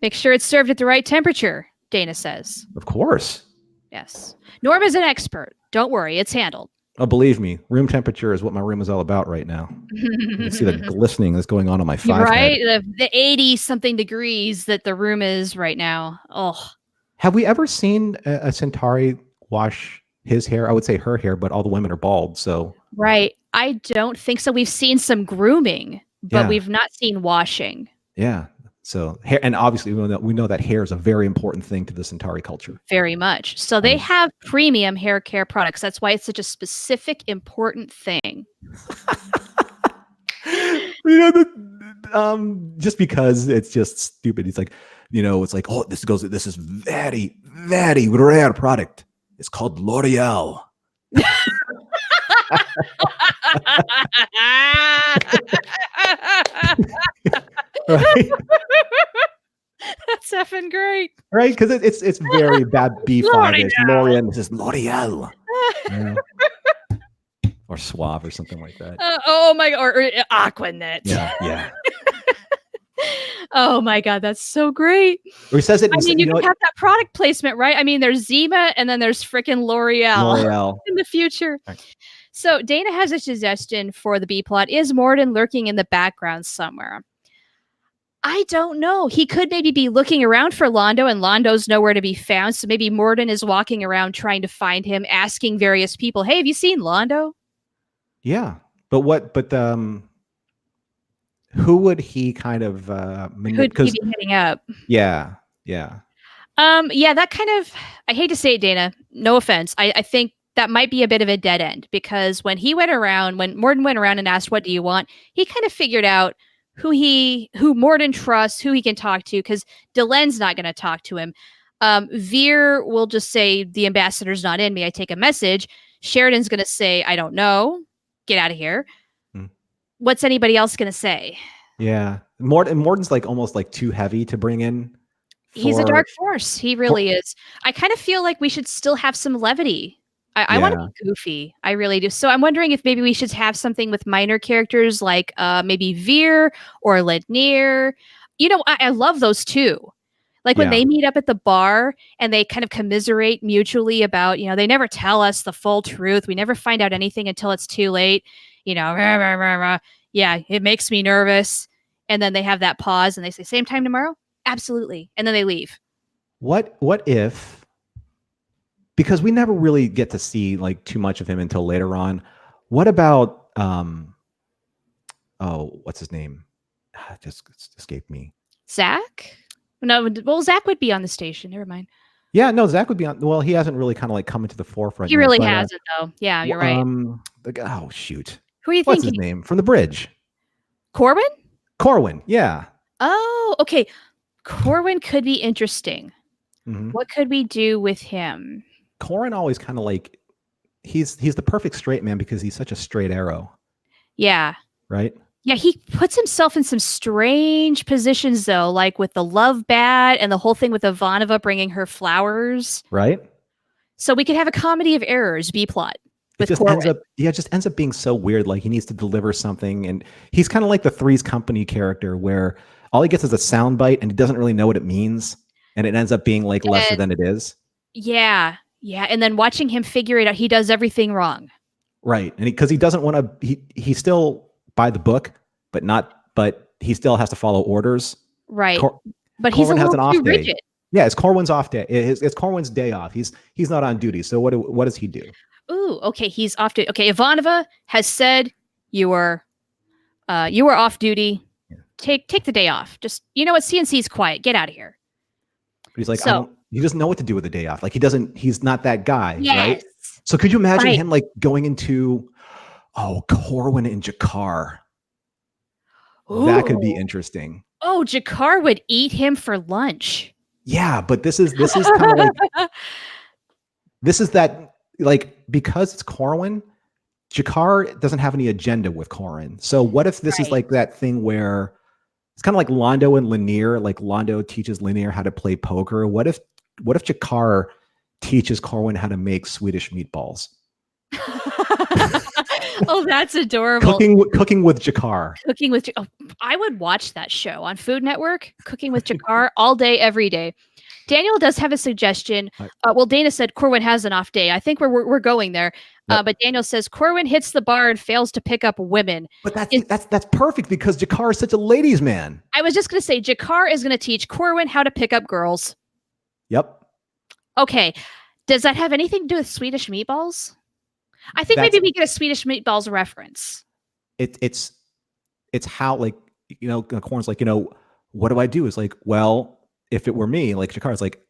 Make sure it's served at the right temperature, Dana says. Of course. Yes. Norm is an expert. Don't worry, it's handled. Oh, believe me, room temperature is what my room is all about right now. You can see the glistening that's going on my 5 right? head. The 80-something degrees that the room is right now. Oh. Have we ever seen a Centauri wash his hair? I would say her hair, but all the women are bald, so... Right. I don't think so. We've seen some grooming, but we've not seen washing. Yeah. So hair, and obviously we know that hair is a very important thing to the Centauri culture. Very much. So they have premium hair care products. That's why it's such a specific, important thing. Just because it's just stupid. It's like, it's like, oh, this is very, very rare product. It's called L'Oreal. Right? That's effing great. Right? Because it's very bad B5. L'Oreal. This is L'Oreal. Or Suave or something like that. Oh my God. Or Aquanet. Yeah. Oh my God, that's so great. Or he says it. I mean, you can have that product placement, right? I mean, there's Zima and then there's freaking L'Oreal in the future. Right. So Dana has a suggestion for the B plot. Is Morden lurking in the background somewhere? I don't know. He could maybe be looking around for Londo and Londo's nowhere to be found. So maybe Morden is walking around trying to find him, asking various people, hey, have you seen Londo? Yeah. But who would he kind of manipulate? Could he be hitting up? Yeah. Yeah, that kind of, I hate to say it, Dana, no offense. I think that might be a bit of a dead end because when Morden went around and asked, what do you want? He kind of figured out who Morden trusts, who he can talk to, because Delen's not going to talk to him. Veer will just say, the ambassador's not in, may I take a message? Sheridan's going to say, I don't know. Get out of here. What's anybody else going to say? Yeah. Morden's like almost like too heavy to bring in. He's a dark force. He really is. I kind of feel like we should still have some levity. I want to be goofy. I really do. So I'm wondering if maybe we should have something with minor characters like maybe Veer or Lanier. I love those too. Like when they meet up at the bar and they kind of commiserate mutually about, they never tell us the full truth. We never find out anything until it's too late. Yeah, it makes me nervous. And then they have that pause and they say, same time tomorrow? Absolutely. And then they leave. What if, because we never really get to see like too much of him until later on. What about, what's his name? Just escaped me. Zach? No, well, Zach would be on the station. Never mind. Yeah, no, Zach would be on. Well, he hasn't really kind of like come into the forefront. He really hasn't, though. Yeah, you're right. Oh, shoot. Who are you What's thinking? His name? From the bridge. Corwin, yeah. Oh, okay. Corwin could be interesting. Mm-hmm. What could we do with him? Corwin always kind of like, he's the perfect straight man because he's such a straight arrow. Yeah. Right? Yeah, he puts himself in some strange positions, though, like with the love bat and the whole thing with Ivanova bringing her flowers. Right. So we could have a comedy of errors, B-plot. It just ends up being so weird. Like he needs to deliver something. And he's kind of like the Three's Company character where all he gets is a soundbite and he doesn't really know what it means. And it ends up being like lesser than it is. Yeah. Yeah. And then watching him figure it out, he does everything wrong. Right. And because he doesn't want to, he still by the book, but he still has to follow orders. Right. But he's a little too rigid. Yeah, it's Corwin's off day. It's Corwin's day off. He's not on duty. So what does he do? Ooh, okay. He's off duty. Okay, Ivanova has said you are off duty. Yeah. Take the day off. Just what, CNC's quiet. Get out of here. But he's like, he doesn't know what to do with the day off. Like he's not that guy, right? So could you imagine him like going into Corwin and Jakar? Ooh. That could be interesting. Oh, Jakar would eat him for lunch. Yeah, but this is kind of like this is that like because it's Corwin, Jakar doesn't have any agenda with Corwin. So what if this is like that thing where it's kind of like Londo and Lanier, like Londo teaches Lanier how to play poker. What if Jakar teaches Corwin how to make Swedish meatballs. Oh, that's adorable. Cooking with Jakar. I would watch that show on Food Network, Cooking with Jakar, all day, every day. Daniel does have a suggestion. Well, Dana said Corwin has an off day. I think we're going there. Yep. But Daniel says Corwin hits the bar and fails to pick up women. But that's perfect because Jakar is such a ladies' man. I was just going to say Jakar is going to teach Corwin how to pick up girls. Yep. Okay. Does that have anything to do with Swedish meatballs? I think maybe we get a Swedish meatballs reference. It's how, like, you know, Corwin's like, you know, what do I do? It's like, well, if it were me, like Jakar's like,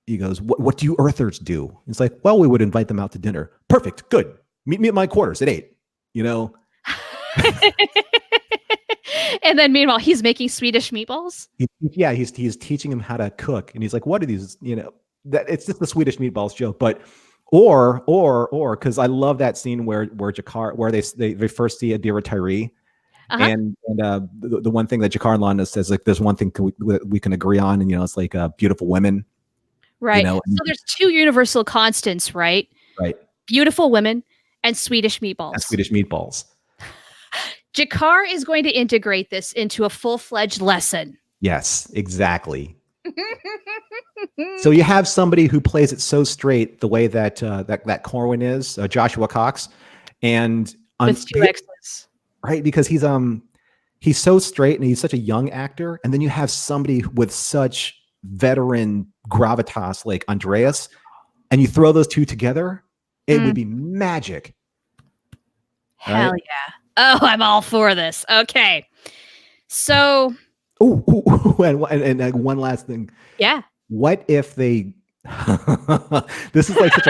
he goes, what do you Earthers do? It's like, well, we would invite them out to dinner. Perfect. Good. Meet me at my quarters at 8, you know? And then meanwhile, he's making Swedish meatballs. He's teaching him how to cook. And he's like, what are these, you know, that it's just the Swedish meatballs joke. But, or, because I love that scene where Jakar, where they first see Adira Tyree. Uh-huh. And the one thing that Jakar and Lana says, like, there's one thing we can agree on, and, you know, it's like beautiful women. Right. You know? So there's 2 universal constants, right? Right. Beautiful women and Swedish meatballs. Jakar is going to integrate this into a full-fledged lesson. Yes, exactly. So you have somebody who plays it so straight the way that that Corwin is, Joshua Cox, and with 2 X's. Right, because he's so straight and he's such a young actor, and then you have somebody with such veteran gravitas like Andreas, and you throw those 2 together, it would be magic. Hell right? Yeah! Oh, I'm all for this. Okay, so and one last thing. Yeah. What if they? This is like such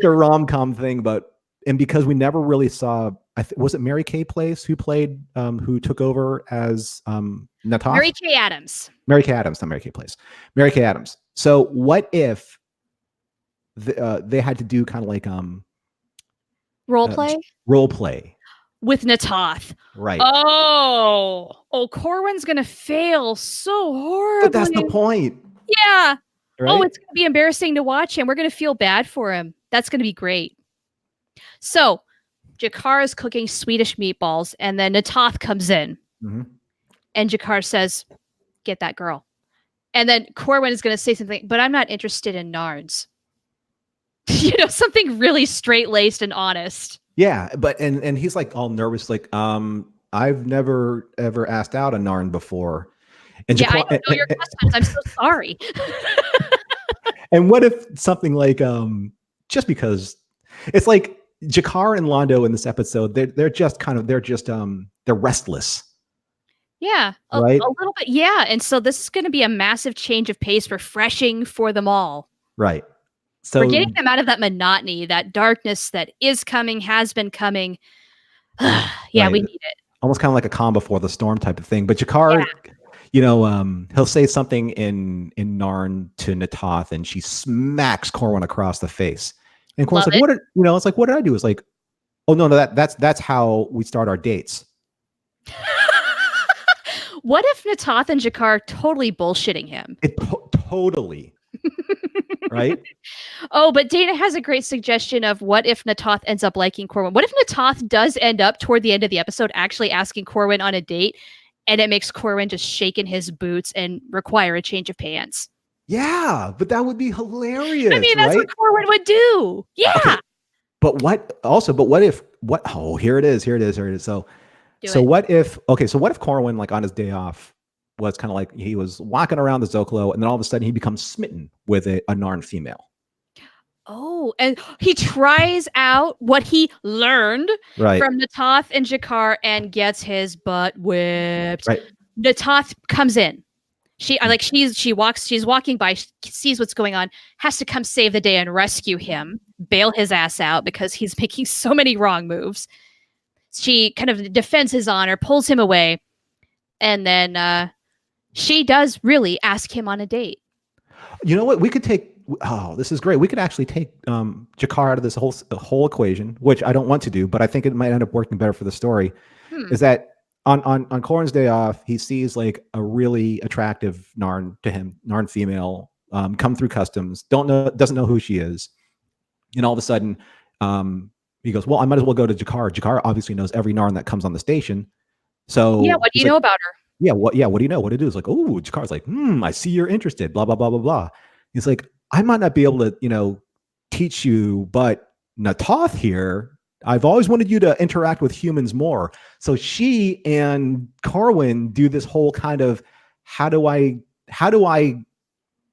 a rom-com thing, but. And because we never really saw, was it Mary Kay Place who played, who took over as Natoth? Mary Kay Adams. Mary Kay Adams, not Mary Kay Place. Mary Kay Adams. So what if they had to do kind of like role play with Natoth? Right. Oh, Corwin's gonna fail so horribly. But that's the point. Yeah. Right? Oh, it's gonna be embarrassing to watch him. We're gonna feel bad for him. That's gonna be great. So, Jakar is cooking Swedish meatballs, and then Natoth comes in. Mm-hmm. And Jakar says, get that girl. And then Corwin is going to say something, but I'm not interested in nards. You know, something really straight-laced and honest. Yeah, but and he's like all nervous, like, I've never ever asked out a narn before. And yeah, Jakar, I don't know your customs. I'm so sorry. And what if something like, just because it's like, Jakar and Londo in this episode, they're restless. Yeah, right? A little bit. Yeah. And so this is going to be a massive change of pace, refreshing for them all. Right. So we're getting them out of that monotony, that darkness that is coming, has been coming. Yeah, right. We need it. Almost kind of like a calm before the storm type of thing. But Jakar, you know, he'll say something in Narn to Natoth, and she smacks Corwin across the face. And Corwin's like, it's like, what did I do? It's like, oh no, that's how we start our dates. What if Natoth and Jakar totally bullshitting him? Totally. Right? Oh, but Dana has a great suggestion of what if Natoth ends up liking Corwin? What if Natoth does end up toward the end of the episode actually asking Corwin on a date, and it makes Corwin just shake in his boots and require a change of pants? Yeah, but that would be hilarious. I mean, that's what Corwin would do. Yeah. Okay. But what if here it is. So what if Corwin, like on his day off, was kind of like he was walking around the Zocalo, and then all of a sudden he becomes smitten with a Narn female. Oh, and he tries out what he learned from Natoth and Jakar and gets his butt whipped. Right. Natoth comes in. She's walking by, sees what's going on, has to come save the day and rescue him, bail his ass out because he's making so many wrong moves. She kind of defends his honor, pulls him away, and then she does really ask him on a date. You know what? We could take. Oh, this is great. We could actually take Jakar out of this whole equation, which I don't want to do, but I think it might end up working better for the story. Is that on Corwin's day off, he sees like a really attractive Narn female come through customs, doesn't know who she is. And all of a sudden, he goes, well, I might as well go to Jakar. Jakar obviously knows every Narn that comes on the station. So yeah, what do you know about her? Yeah, what do you know? What it is? Like, oh, Jakar's like, I see you're interested, blah, blah, blah, blah, blah. He's like, I might not be able to, teach you, but Natoth here, I've always wanted you to interact with humans more. So she and Corwin do this whole kind of, how do I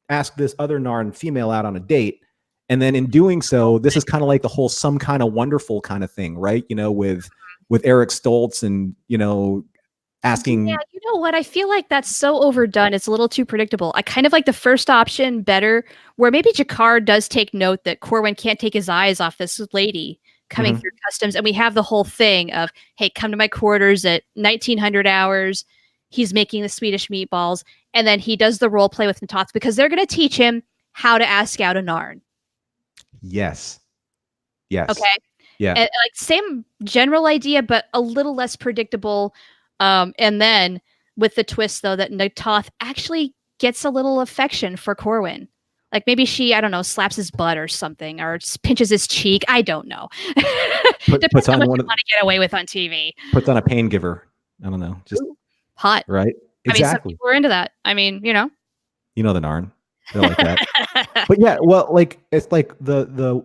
ask this other Narn female out on a date? And then in doing so, this is kind of like the whole Some Kind of Wonderful kind of thing, right? With Eric Stoltz and, asking. Yeah, you know what? I feel like that's so overdone. It's a little too predictable. I kind of like the first option better, where maybe Jakar does take note that Corwin can't take his eyes off this lady coming through customs. And we have the whole thing of, hey, come to my quarters at 1900 hours. He's making the Swedish meatballs. And then he does the role play with Natoth because they're going to teach him how to ask out a Narn. Yes. Okay. Yeah. And, like, same general idea, but a little less predictable. And then with the twist, though, that Natoth actually gets a little affection for Corwin. Like maybe she, I don't know, slaps his butt or something, or pinches his cheek. I don't know. Depends on what you want to get away with on TV. Puts on a pain giver. I don't know. Just hot. Right? Exactly. I mean, some people are into that. I mean, You know the Narn. They're like that. But yeah, well, like it's like the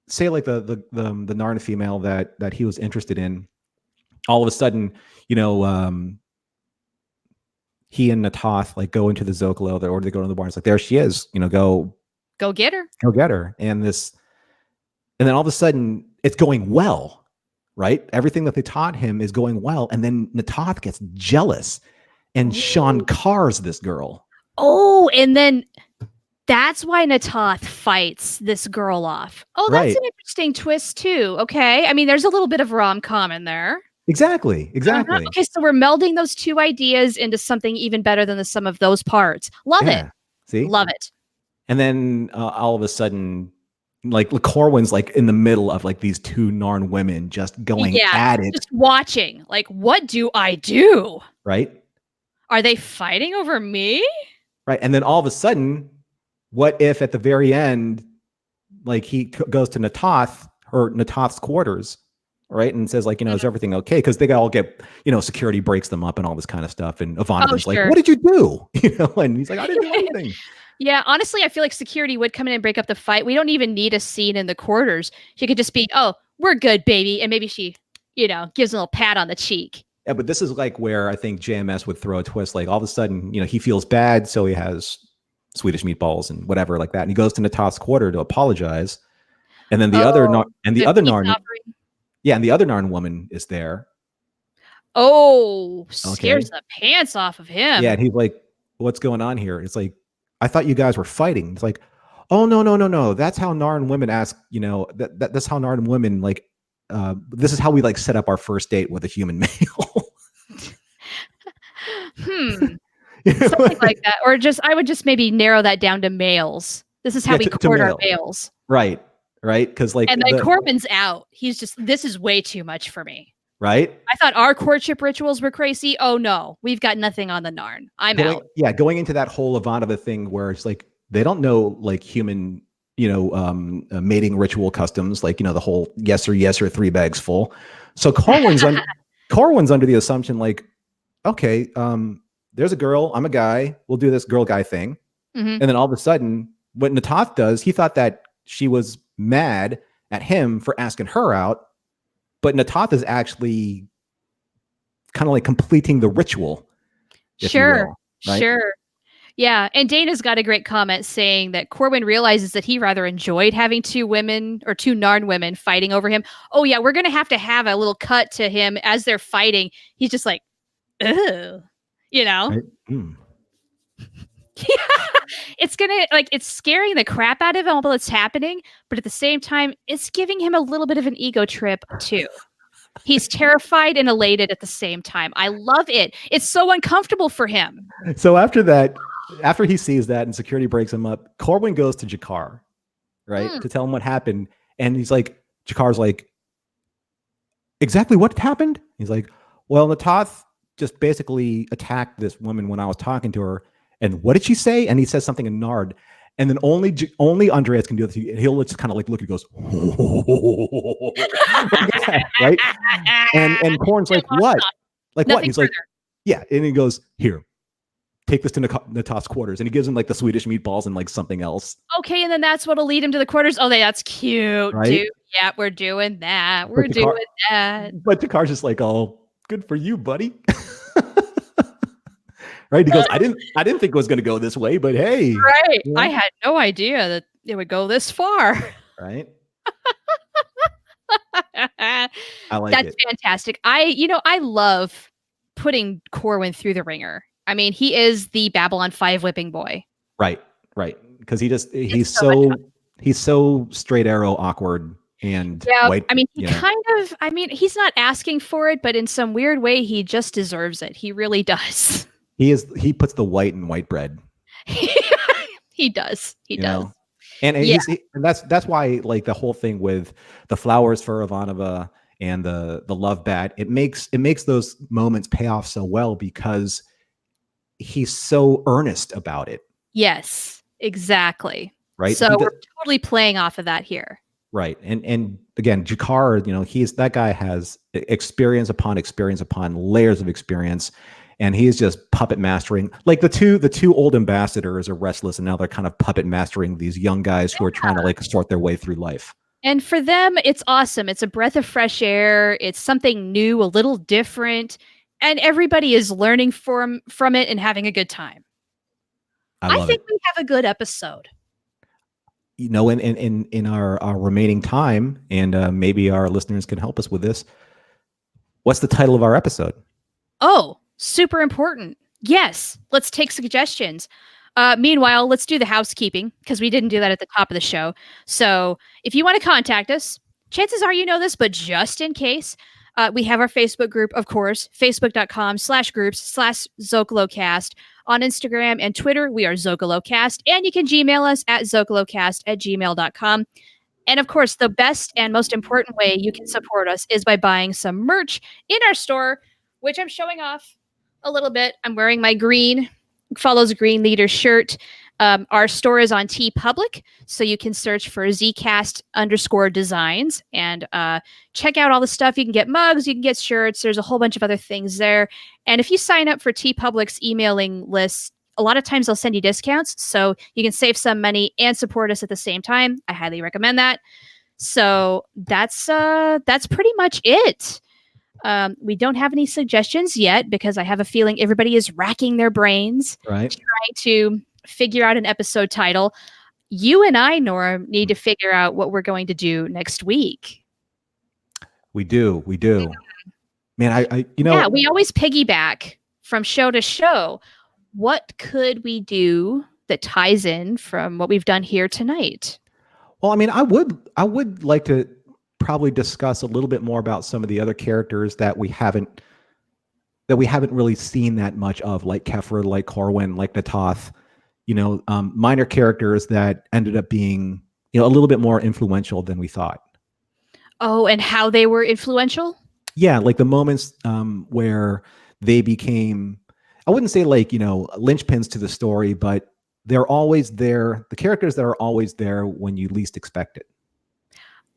say like the Narn female that he was interested in. All of a sudden, he and Natoth like go into the Zocalo, or they go to the bar. It's like, there she is. Go get her. Go get her. And then all of a sudden, it's going well, right? Everything that they taught him is going well, and then Natoth gets jealous, and Sean Carr's this girl. Oh, and then that's why Natoth fights this girl off. Oh, that's an interesting twist too. Okay, I mean, there's a little bit of rom-com in there. Exactly. Okay, so we're melding those two ideas into something even better than the sum of those parts. Love it. See? Love it. And then all of a sudden, like Corwin's like in the middle of like these two Narn women just going at it. Just watching. Like, what do I do? Right? Are they fighting over me? Right. And then all of a sudden, what if at the very end, like he goes to Natoth or Natoth's quarters, right, and says like, is everything okay? Because they all get, security breaks them up and all this kind of stuff. And Ivanovin's like, what did you do? And he's like, I didn't do anything. Yeah, honestly, I feel like security would come in and break up the fight. We don't even need a scene in the quarters. She could just be, oh, we're good, baby. And maybe she, gives a little pat on the cheek. Yeah, but this is like where I think JMS would throw a twist. Like all of a sudden, he feels bad, so he has Swedish meatballs and whatever like that. And he goes to Natoth's quarter to apologize. And then the other Narn, and the other Narn woman is there. Oh, scares the pants off of him. Yeah, and he's like, what's going on here? It's like, I thought you guys were fighting. It's like, oh, no. That's how Narn women ask, that's how Narn women, like, this is how we like set up our first date with a human male. Something like that. Or I would just maybe narrow that down to males. This is how we court our males. Right. Because like, and then Corbin's out. He's just, this is way too much for me. Right. I thought our courtship rituals were crazy. Oh no, we've got nothing on the Narn. I'm out. Yeah, going into that whole Ivanova thing where it's like they don't know like human, mating ritual customs, like the whole yes or 3 bags full. So Corwin's under the assumption like, okay, there's a girl, I'm a guy, we'll do this girl guy thing, and then all of a sudden, what Natoth does, he thought that she was mad at him for asking her out. But Natoth is actually kind of like completing the ritual. Sure. Yeah. And Dana's got a great comment saying that Corwin realizes that he rather enjoyed having 2 women or 2 Narn women fighting over him. Oh, yeah. We're going to have a little cut to him as they're fighting. He's just like, ugh, Right? It's it's scaring the crap out of him while it's happening, but at the same time, it's giving him a little bit of an ego trip too. He's terrified and elated at the same time. I love it. It's so uncomfortable for him. So after he sees that and security breaks him up, Corwin goes to Jakar, right, to tell him what happened. And he's like, Jakar's like, exactly what happened? He's like, well, Natoth just basically attacked this woman when I was talking to her. And what did she say? And he says something in Nard. And then only Andreas can do this. He'll just kind of like look and goes, right? And Korn's like, what? Like what? And he's like, yeah. And he goes, here, take this to Nataf's quarters. And he gives him like the Swedish meatballs and like something else. Okay, and then that's what'll lead him to the quarters. Oh, that's cute, right? Dude. Yeah, we're doing that. We're doing that. But Jakar's just like, oh, good for you, buddy. Right? He goes, I didn't think it was going to go this way, but hey. Right. You know? I had no idea that it would go this far. Right. I like That's fantastic. I love putting Corwin through the ringer. I mean, he is the Babylon 5 whipping boy. Right. Because he's so straight arrow awkward and white. I mean, he's not asking for it, but in some weird way, he just deserves it. He really does. He puts the white in white bread. He does. He does. Know? And that's why, like, the whole thing with the flowers for Ivanova and the love bat, it makes those moments pay off so well because he's so earnest about it. Yes, exactly. Right. So we're totally playing off of that here. Right. And again, Jakar, that guy has experience upon layers of experience. And he's just puppet mastering, like the two old ambassadors are restless, and now they're kind of puppet mastering these young guys who are trying to like sort their way through life. And for them, it's awesome. It's a breath of fresh air. It's something new, a little different, and everybody is learning from it and having a good time. I think we have a good episode. In our remaining time, and maybe our listeners can help us with this. What's the title of our episode? Oh. Super important. Yes, let's take suggestions. Meanwhile, let's do the housekeeping because we didn't do that at the top of the show. So if you want to contact us, chances are you know this, but just in case, we have our Facebook group, of course, facebook.com/groups/ZócaloCast. On Instagram and Twitter, we are ZócaloCast. And you can Gmail us at zocalocast@gmail.com. And of course, the best and most important way you can support us is by buying some merch in our store, which I'm showing off a little bit. I'm wearing my follows green leader shirt. Our store is on TeePublic, so you can search for zcast_designs and check out all the stuff. You can get mugs, you can get shirts. There's a whole bunch of other things there. And if you sign up for TeePublic's emailing list, a lot of times they'll send you discounts, so you can save some money and support us at the same time. I highly recommend that. So that's pretty much it. We don't have any suggestions yet because I have a feeling everybody is racking their brains, trying to figure out an episode title. You and I, Norm, need to figure out what we're going to do next week. We do. Man, we always piggyback from show to show. What could we do that ties in from what we've done here tonight? Well, I mean, I would like to probably discuss a little bit more about some of the other characters that we haven't really seen that much of, like Kefir, like Corwin, like Nataf, minor characters that ended up being, a little bit more influential than we thought. Oh, and how they were influential? Yeah, like the moments where they became, I wouldn't say like, linchpins to the story, but they're always there. The characters that are always there when you least expect it.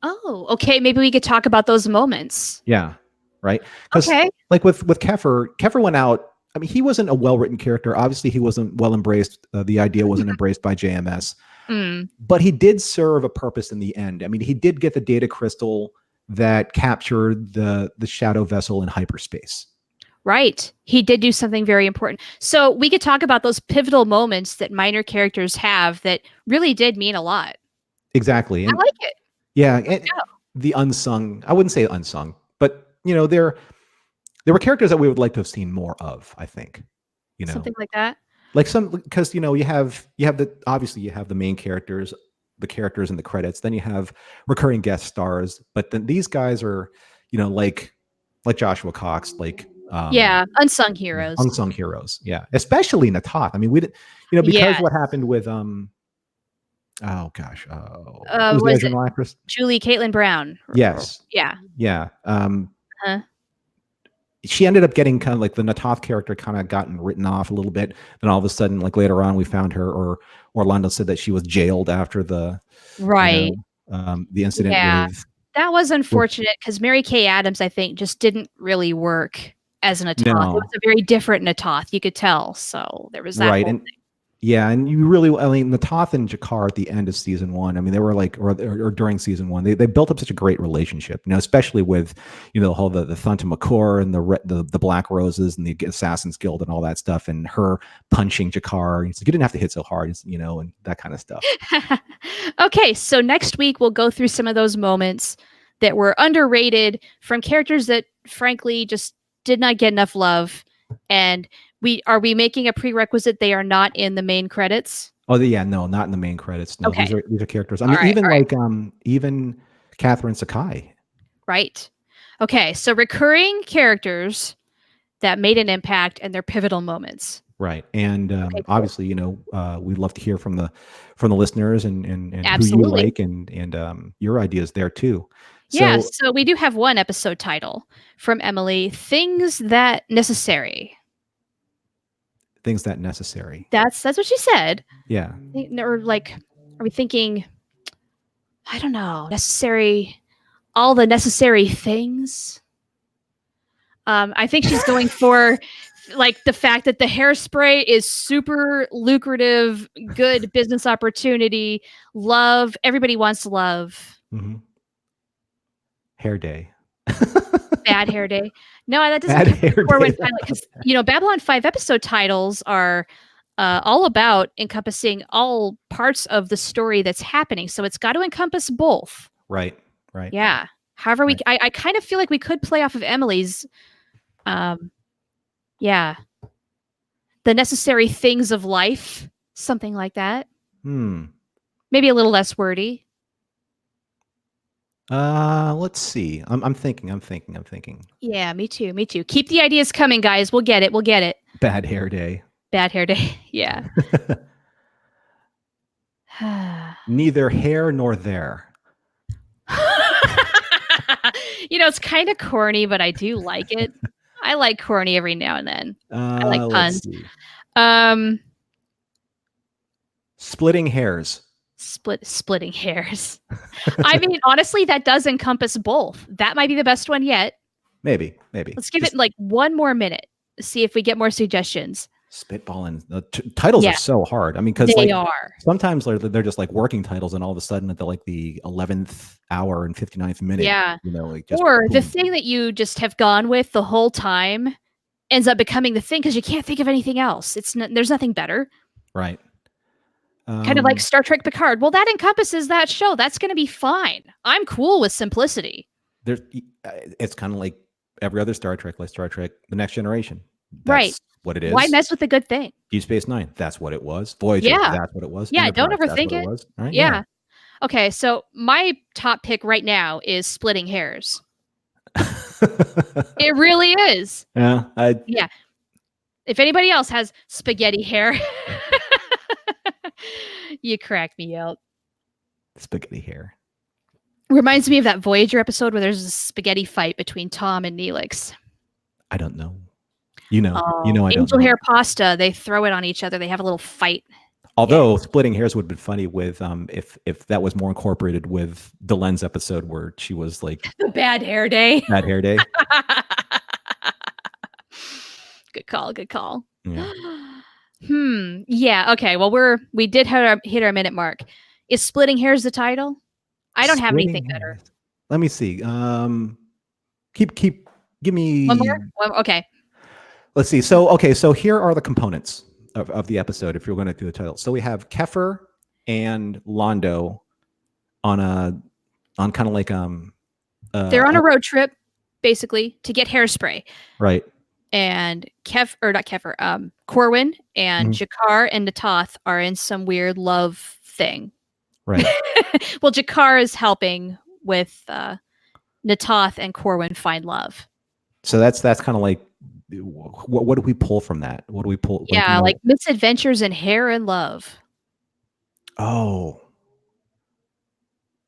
Oh, okay. Maybe we could talk about those moments. Yeah. Right. Okay. Like with Kefir went out. I mean, he wasn't a well-written character. Obviously, he wasn't well embraced. The idea wasn't embraced by JMS, but he did serve a purpose in the end. I mean, he did get the data crystal that captured the shadow vessel in hyperspace. Right. He did do something very important. So we could talk about those pivotal moments that minor characters have that really did mean a lot. Exactly. And, I like it. Yeah, the unsung, I wouldn't say unsung, but there were characters that we would like to have seen more of, I think. Something like that. Like because you have the main characters, the characters in the credits, then you have recurring guest stars, but then these guys are, like Joshua Cox, like unsung heroes. Yeah, especially Nataf. I mean, we didn't, because what happened with oh gosh. Was the original actress? Julie Caitlin Brown. Yes. Yeah. Yeah. she ended up getting kind of like the Natoth character kind of gotten written off a little bit. Then all of a sudden, like later on, we found her, or Orlando said that she was jailed after the, Right. The incident Yeah. with. That was unfortunate because Mary Kay Adams, I think, just didn't really work as an Natoth. It was No, a very different Natoth, you could tell. So there was that right, whole and yeah, and you really, I mean, Natoth and Jakar at the end of season one, I mean, they were like, or during season one, they built up such a great relationship, especially with, the whole the Thunta McCore and the Black Roses and the Assassin's Guild and all that stuff, and her punching Jakar. He's like, you didn't have to hit so hard, and that kind of stuff. Okay, so next week we'll go through some of those moments that were underrated from characters that frankly just did not get enough love. And are we making a prerequisite they are not in the main credits? Oh, yeah, no, not in the main credits. No, Okay. these are characters. I mean, even like even Catherine Sakai. Right. Okay, so recurring characters that made an impact and their pivotal moments. Right, and Cool. obviously, we'd love to hear from the listeners and who you like and your ideas there too. Yeah, So, so we do have one episode title from Emily: "Things That Necessary." Things that necessary. That's what she said. Yeah. Or like, are we thinking? I don't know. Necessary. All the necessary things. I think she's going for like the fact that the hairspray is super lucrative, good business opportunity, love. Everybody wants love. Mm-hmm. Hair day. Bad hair day. No, that doesn't Bad come hair before when day. because Babylon 5 episode titles are all about encompassing all parts of the story that's happening. So it's got to encompass both. Right. Right. Yeah. However, Right. I kind of feel like we could play off of Emily's. Yeah. The necessary things of life, something like that. Maybe a little less wordy. Let's see. I'm thinking. Yeah, me too. Me too. Keep the ideas coming, guys. We'll get it. Bad hair day. Bad hair day. Yeah. Neither here nor there. It's kind of corny, but I do like it. I like corny every now and then. I like puns. Splitting hairs. Splitting hairs. I mean, honestly, that does encompass both. That might be the best one yet. Maybe. Let's give it like one more minute. See if we get more suggestions. Spitballing. The titles are so hard. I mean, because they are. Sometimes they're just like working titles, and all of a sudden at the 11th hour and 59th minute, or the thing that you just have gone with the whole time ends up becoming the thing because you can't think of anything else. There's nothing better. Right. Kind of like Star Trek Picard. Well, that encompasses that show. That's going to be fine. I'm cool with simplicity. It's kind of like every other Star Trek, like Star Trek: The Next Generation. That's what it is. Why mess with the good thing? Deep Space Nine. That's what it was. Voyager. That's what it was. Yeah, Enterprise, don't overthink it. Was. Right? Yeah. Okay, so my top pick right now is Splitting Hairs. It really is. Yeah. Yeah. If anybody else has spaghetti hair, you crack me out. Spaghetti hair. Reminds me of that Voyager episode where there's a spaghetti fight between Tom and Neelix. I don't know. I don't know. Angel hair pasta. They throw it on each other. They have a little fight. Although splitting hairs would have been funny with if that was more incorporated with Delen's episode where she was like the bad hair day. Bad hair day. Good call. Yeah. Yeah. Okay. Well, we did hit our minute mark. Is Splitting Hairs the title? I don't have anything better. Let me see. Give me one more. Okay. Let's see. So here are the components of the episode. If you're going to do the title, so we have Kefir and Londo on kind of like they're on a road trip basically to get hairspray. Right. And Corwin and Jakar and Natoth are in some weird love thing. Right. Well, Jakar is helping with Natoth and Corwin find love. So that's kind of like, what do we pull from that? What do we pull? Yeah, like misadventures in hair and love. Oh.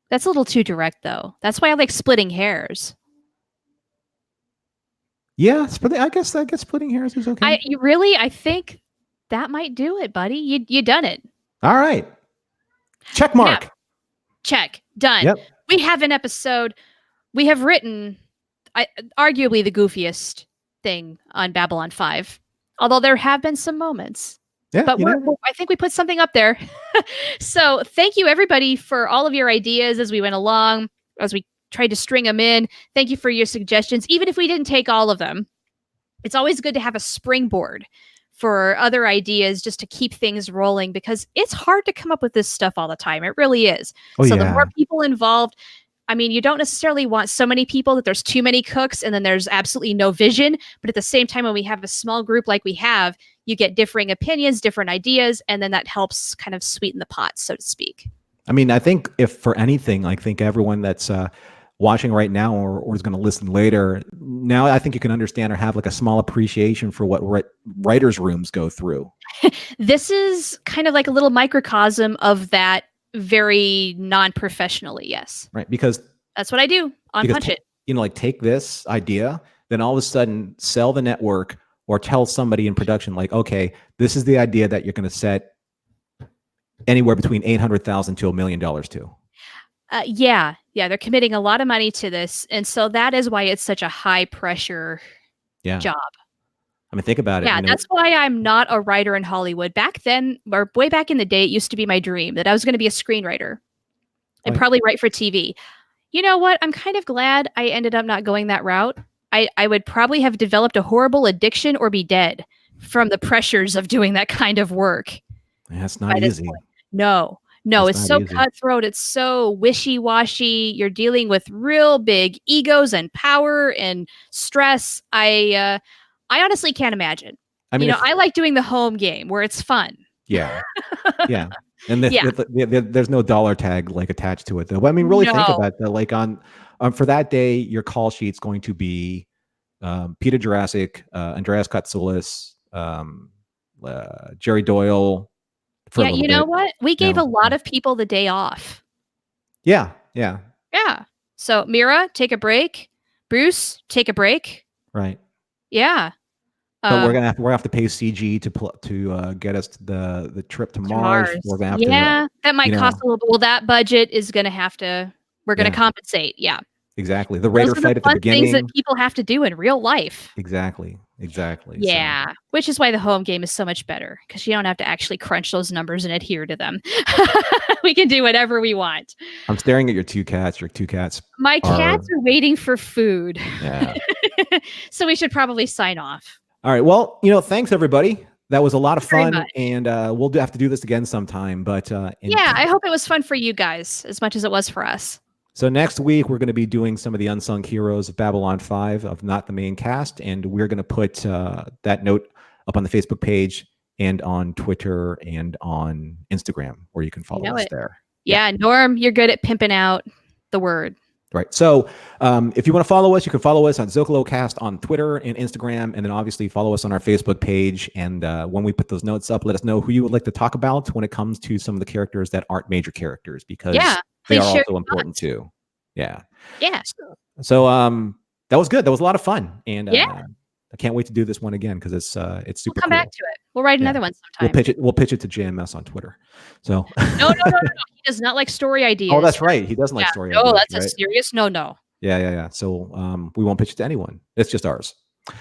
That's a little too direct, though. That's why I like Splitting Hairs. Yeah, I guess splitting hairs is okay. I think that might do it, buddy. You done it. All right. Check Yeah. mark. Check. Done. Yep. We have an episode. We have written arguably the goofiest thing on Babylon 5. Although there have been some moments. Yeah, but I think we put something up there. So thank you everybody for all of your ideas as we went along, as we tried to string them in. Thank you for your suggestions. Even if we didn't take all of them, it's always good to have a springboard for other ideas just to keep things rolling, because it's hard to come up with this stuff all the time. It really is. The more people involved, I mean, you don't necessarily want so many people that there's too many cooks and then there's absolutely no vision. But at the same time, when we have a small group like we have, you get differing opinions, different ideas, and then that helps kind of sweeten the pot, so to speak. I mean, I think if for anything, I think everyone that's watching right now or is going to listen later, now I think you can understand or have like a small appreciation for what writers' rooms go through. This is kind of like a little microcosm of that, very non-professionally, yes. Right, because that's what I do on Punch It. Like take this idea, then all of a sudden sell the network or tell somebody in production, like, okay, this is the idea that you're going to set anywhere between $800,000 to $1 million to. Yeah, they're committing a lot of money to this, and so that is why it's such a high pressure job. I mean, think about it. Yeah, that's why I'm not a writer in Hollywood. Back then, or way back in the day, it used to be my dream that I was going to be a screenwriter and probably write for TV. You know what? I'm kind of glad I ended up not going that route. I would probably have developed a horrible addiction or be dead from the pressures of doing that kind of work. That's not easy. No, it's so cutthroat. It's so wishy-washy. You're dealing with real big egos and power and stress. I honestly can't imagine. I mean, I like doing the home game where it's fun. Yeah. Yeah. And there's no dollar tag like attached to it though. But I mean, really think about that. Like on for that day, your call sheet's going to be Peter Jurassic, Andreas Katsoulis, Jerry Doyle. Yeah, you know what? We gave a lot of people the day off. Yeah. So Mira, take a break. Bruce, take a break. Right. Yeah. But we're gonna have to pay CG to get us to the trip to Mars. We're gonna have to. That might cost a little bit. Well, that budget is gonna have to. We're gonna compensate. Yeah. Exactly. The Raider fight at the beginning. Things that people have to do in real life. Exactly. Yeah. So. Which is why the home game is so much better, because you don't have to actually crunch those numbers and adhere to them. We can do whatever we want. I'm staring at your two cats. My cats are waiting for food. Yeah. So we should probably sign off. All right. Well, thanks everybody. That was a lot of fun, and we'll have to do this again sometime. But I hope it was fun for you guys as much as it was for us. So next week, we're going to be doing some of the unsung heroes of Babylon 5 of not the main cast, and we're going to put that note up on the Facebook page and on Twitter and on Instagram, where you can follow us there. Yeah, Norm, you're good at pimping out the word. Right. So if you want to follow us, you can follow us on ZócaloCast on Twitter and Instagram, and then obviously follow us on our Facebook page. And when we put those notes up, let us know who you would like to talk about when it comes to some of the characters that aren't major characters, because they are also important too. Yeah. So that was good. That was a lot of fun, and I can't wait to do this one again, because it's super. We'll come back to it. We'll write another one sometime. We'll pitch it to JMS on Twitter. So no. He does not like story ideas. Oh, that's right. He doesn't like story ideas. No, that's a serious no. Yeah. So we won't pitch it to anyone. It's just ours.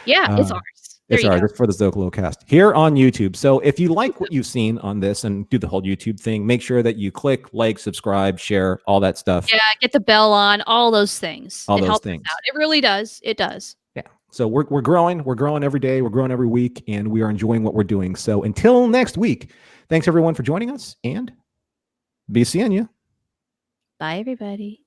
Yeah, it's ours. It's ours. It's for the ZócaloCast here on YouTube. So if you like what you've seen on this and do the whole YouTube thing, make sure that you click, like, subscribe, share, all that stuff. Yeah, get the bell on, all those things. It helps us out. It really does. It does. Yeah. So we're growing. We're growing every day. We're growing every week, and we are enjoying what we're doing. So until next week, thanks everyone for joining us, and be seeing you. Bye, everybody.